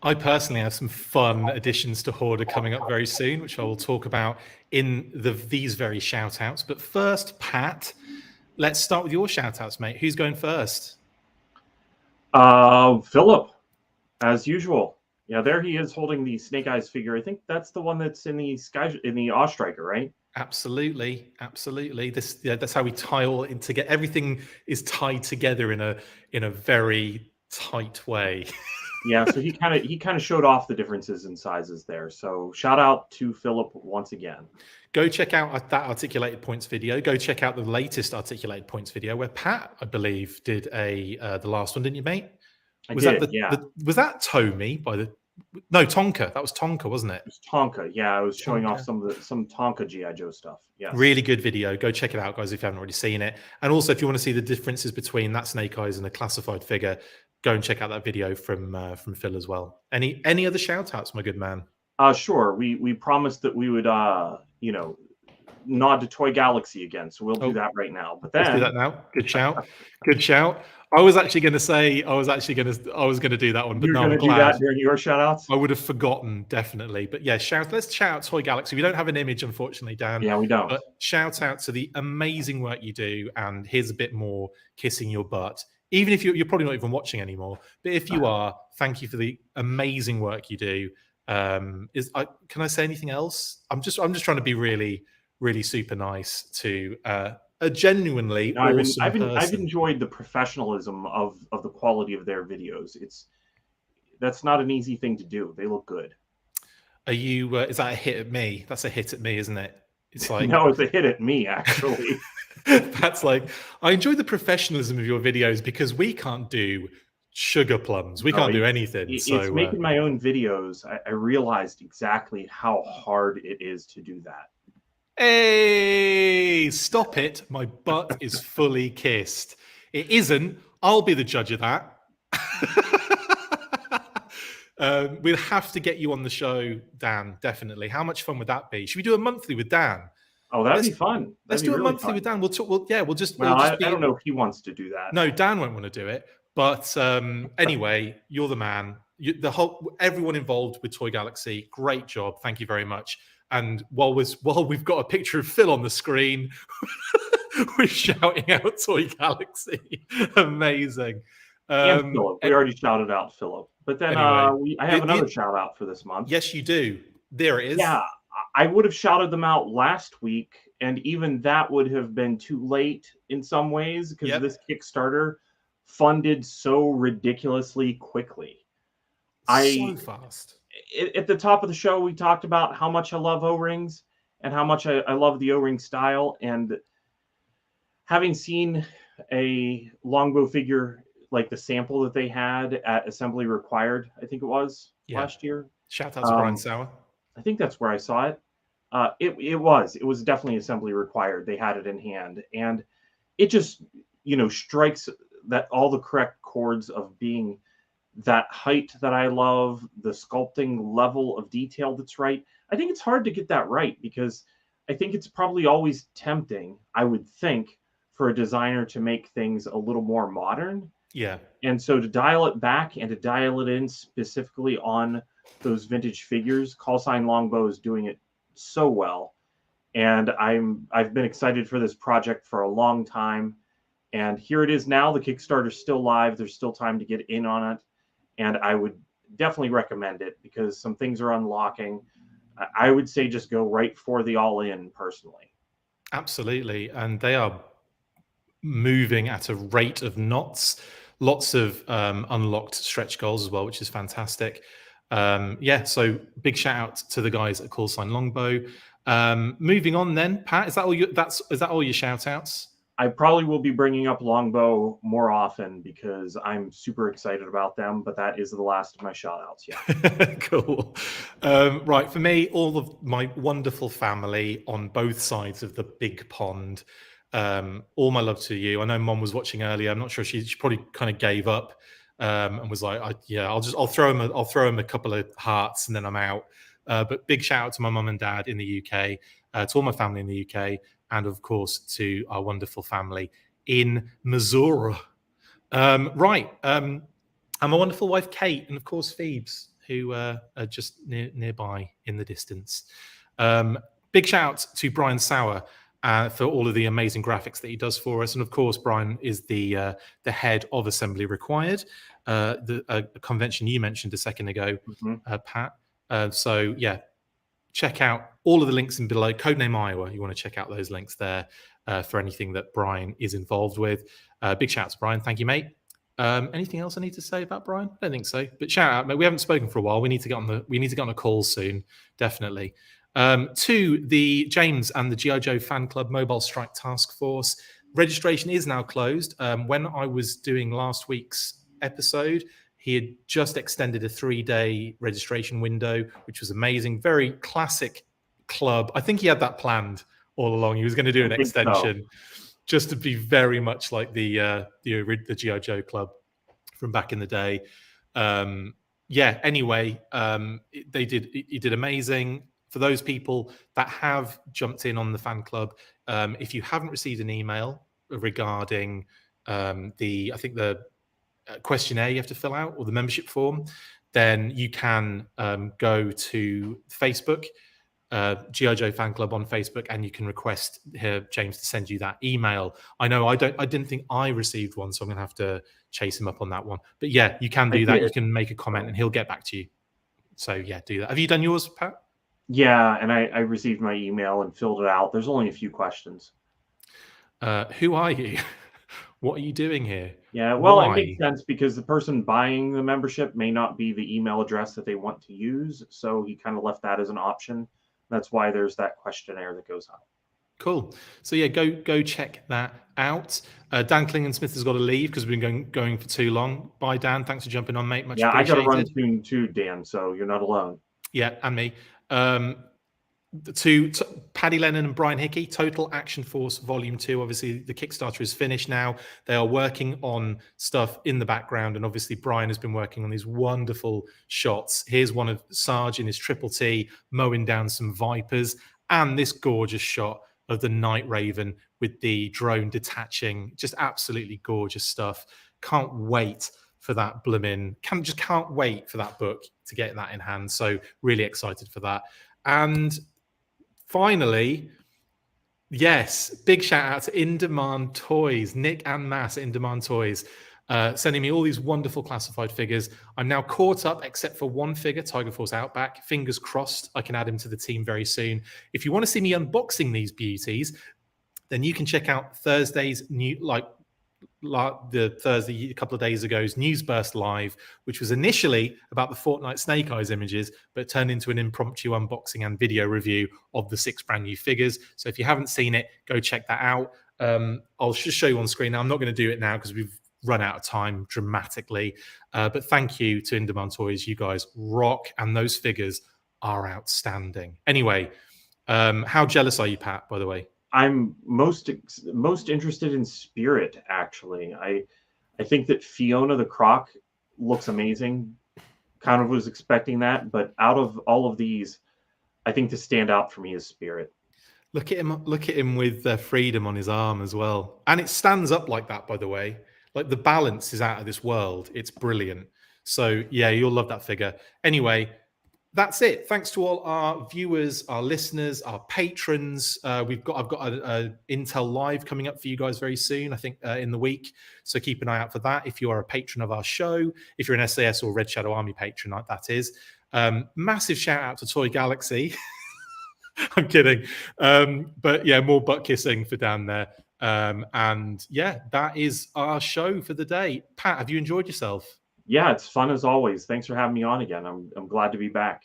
I personally have some fun additions to HOARDAR coming up very soon, which I will talk about in these very shout-outs. But first, Pat, let's start with your shout-outs, mate. Who's going first? Philip, as usual. Yeah, there he is holding the Snake Eyes figure. I think that's the one that's in the Ostriker, right? Absolutely, absolutely. That's how we tie all in together. Everything is tied together in a very tight way. Yeah, so he kind of showed off the differences in sizes there. So shout out to Philip once again. Go check out that articulated points video. Go check out the latest articulated points video where Pat, I believe, did the last one, didn't you, mate? Was that Tomy by the? No, Tonka. That was Tonka, wasn't it? It was Tonka. Yeah, I was showing off some Tonka GI Joe stuff. Yeah, really good video. Go check it out, guys, if you haven't already seen it. And also, if you want to see the differences between that Snake Eyes and a classified figure, go and check out that video from Phil as well. Any other shout outs, my good man? Sure. We promised that we would nod to Toy Galaxy again, so we'll do that right now. But then let's do that now. Good shout. Good shout. I was going to do that one, but you're no, going to do that during your shout outs? I would have forgotten, definitely. But yeah, let's shout out Toy Galaxy. We don't have an image, unfortunately, Dan. Yeah, we don't. But shout out to the amazing work you do, and here's a bit more kissing your butt. Even if you're probably not even watching anymore, but if you are, thank you for the amazing work you do. Can I say anything else? I'm just trying to be really, really super nice to a genuinely awesome person. I've enjoyed the professionalism of the quality of their videos. That's not an easy thing to do. They look good. Are you? Is that a hit at me? That's a hit at me, isn't it? It's like no, it's a hit at me actually. That's like I enjoy the professionalism of your videos because we can't do sugar plums. We can't do anything. It's making my own videos. I realized exactly how hard it is to do that. Hey, stop it. My butt is fully kissed. It isn't. I'll be the judge of that. We'll have to get you on the show, Dan, definitely. How much fun would that be? Should we do a monthly with Dan? Oh, that'd be fun. Let's do a monthly with Dan. We'll talk. We'll just. I don't know if he wants to do that. No, Dan won't want to do it. But anyway, you're the man. Everyone involved with Toy Galaxy, great job. Thank you very much. And while we've got a picture of Phil on the screen, we're shouting out Toy Galaxy. Amazing. And Philip. We already shouted out Philip. But then anyway, I have another shout out for this month. Yes, you do. There it is. Yeah, I would have shouted them out last week, and even that would have been too late in some ways because this Kickstarter funded so ridiculously quickly. So fast. At the top of the show, we talked about how much I love O-rings and how much I love the O-ring style. And having seen a Longbow figure like the sample that they had at Assembly Required, I think it was last year. Shout out to Brian Sauer. I think that's where I saw it. It was definitely Assembly Required. They had it in hand. And it just, strikes that all the correct chords of being that height that I love, the sculpting level of detail that's right. I think it's hard to get that right because I think it's probably always tempting, I would think, for a designer to make things a little more modern. Yeah. And so to dial it back and to dial it in specifically on those vintage figures, CALLSIGH Longbow is doing it so well. And I've been excited for this project for a long time. And here it is now. The Kickstarter's still live. There's still time to get in on it. And I would definitely recommend it because some things are unlocking. I would say just go right for the all-in personally. Absolutely. And they are moving at a rate of knots. Lots of unlocked stretch goals as well, which is fantastic. So big shout out to the guys at CALLSIGH Longbow. Moving on then, Pat, is that all your shout outs? I probably will be bringing up Longbow more often because I'm super excited about them, but that is the last of my shout outs. Yeah. Cool. Right. For me, all of my wonderful family on both sides of the big pond. All my love to you. I know Mom was watching earlier. I'm not sure she probably kind of gave up and was like, I'll throw him a couple of hearts and then I'm out. But big shout out to my mum and dad in the UK, to all my family in the UK, and of course to our wonderful family in Missouri. And my wonderful wife Kate, and of course Phoebes, who are just nearby in the distance. Big shout out to Brian Sauer for all of the amazing graphics that he does for us, and of course Brian is the head of Assembly Required, the convention you mentioned a second ago, Pat. So yeah, check out all of the links in below. Codename Iowa. You want to check out those links there for anything that Brian is involved with. Big shout out to Brian. Thank you, mate. Anything else I need to say about Brian? I don't think so. But shout out, mate. We haven't spoken for a while. We need to get on a call soon, definitely. To the James and the G.I. Joe Fan Club Mobile Strike Task Force, registration is now closed. When I was doing last week's episode, he had just extended a 3-day registration window, which was amazing. Very classic club. I think he had that planned all along. He was going to do an extension just to be very much like the G.I. Joe club from back in the day. Anyway, he did amazing. For those people that have jumped in on the fan club, if you haven't received an email regarding the questionnaire you have to fill out or the membership form, then you can go to Facebook, G.I. Joe Fan Club on Facebook, and you can request James to send you that email. I know I didn't think I received one, so I'm gonna have to chase him up on that one. But yeah, you can do that. You can make a comment and he'll get back to you. So yeah, do that. Have you done yours, Pat? Yeah, and I received my email and filled it out. There's only a few questions. Who are you? What are you doing here? Yeah, well, It makes sense because the person buying the membership may not be the email address that they want to use. So he kind of left that as an option. That's why there's that questionnaire that goes out. Cool. So yeah, go check that out. Dan Klingensmith has got to leave because we've been going for too long. Bye, Dan. Thanks for jumping on, mate. Much appreciated. I got to run soon too, Dan. So you're not alone. Yeah, and me. To Paddy Lennon and Brian Hickey, Total Action Force Volume 2. Obviously, the Kickstarter is finished now. They are working on stuff in the background, and obviously Brian has been working on these wonderful shots. Here's one of Sarge in his Triple T mowing down some vipers, and this gorgeous shot of the Night Raven with the drone detaching. Just absolutely gorgeous stuff. Can't wait for that blooming. Can't wait for that book to get that in hand. So really excited for that. And finally, yes, big shout out to In Demand Toys, Nick and Mass at In Demand Toys, sending me all these wonderful classified figures. I'm now caught up, except for one figure, Tiger Force Outback. Fingers crossed, I can add him to the team very soon. If you want to see me unboxing these beauties, then you can check out Thursday's the Thursday a couple of days ago's Newsburst Live, which was initially about the Fortnite Snake Eyes images, but turned into an impromptu unboxing and video review of the 6 brand new figures. So if you haven't seen it, go check that out. I'll just show you on screen now. I'm not going to do it now because we've run out of time dramatically. But thank you to In Demand Toys. You guys rock, and those figures are outstanding. Anyway, how jealous are you, Pat, by the way? I'm most interested in Spirit, actually. I think that Fiona the Croc looks amazing. Kind of was expecting that, but out of all of these, I think the standout for me is Spirit. Look at him with freedom on his arm as well. And it stands up like that, by the way. Like, the balance is out of this world. It's brilliant. So yeah, you'll love that figure. Anyway, that's it. Thanks to all our viewers, our listeners, our patrons. I've got a Intel Live coming up for you guys very soon, I think in the week. So keep an eye out for that. If you are a patron of our show, if you're an SAS or Red Shadow Army patron, like that is. Massive shout out to Toy Galaxy. I'm kidding. But yeah, more butt kissing for Dan there. And yeah, that is our show for the day. Pat, have you enjoyed yourself? Yeah, it's fun as always. Thanks for having me on again. I'm glad to be back.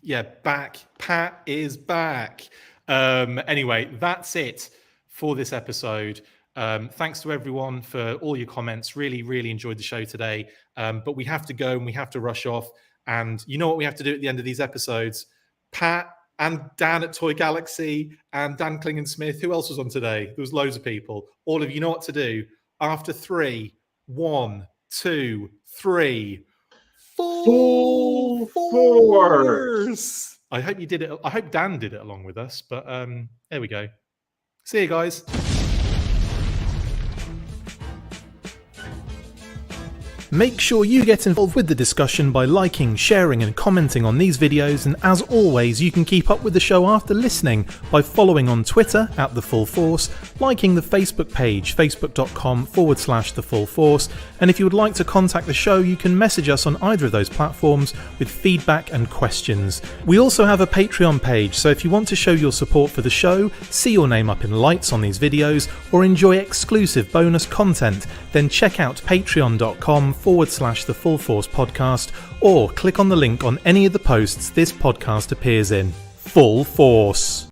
Yeah, back. Pat is back. Anyway, that's it for this episode. Thanks to everyone for all your comments. Really, really enjoyed the show today. But we have to go and we have to rush off. And you know what we have to do at the end of these episodes? Pat and Dan at Toy Galaxy and Dan Klingensmith. Who else was on today? There was loads of people. All of you know what to do. After 3, 1, 2, 3, full force. I hope you did it. I hope Dan did it along with us. But there we go. See you guys. Make sure you get involved with the discussion by liking, sharing and commenting on these videos, and as always you can keep up with the show after listening by following on Twitter @TheFullForce, liking the Facebook page facebook.com/TheFullForce, and if you would like to contact the show you can message us on either of those platforms with feedback and questions. We also have a Patreon page, so if you want to show your support for the show, see your name up in lights on these videos, or enjoy exclusive bonus content, then check out patreon.com/TheFullForce podcast, or click on the link on any of the posts this podcast appears in. Full Force!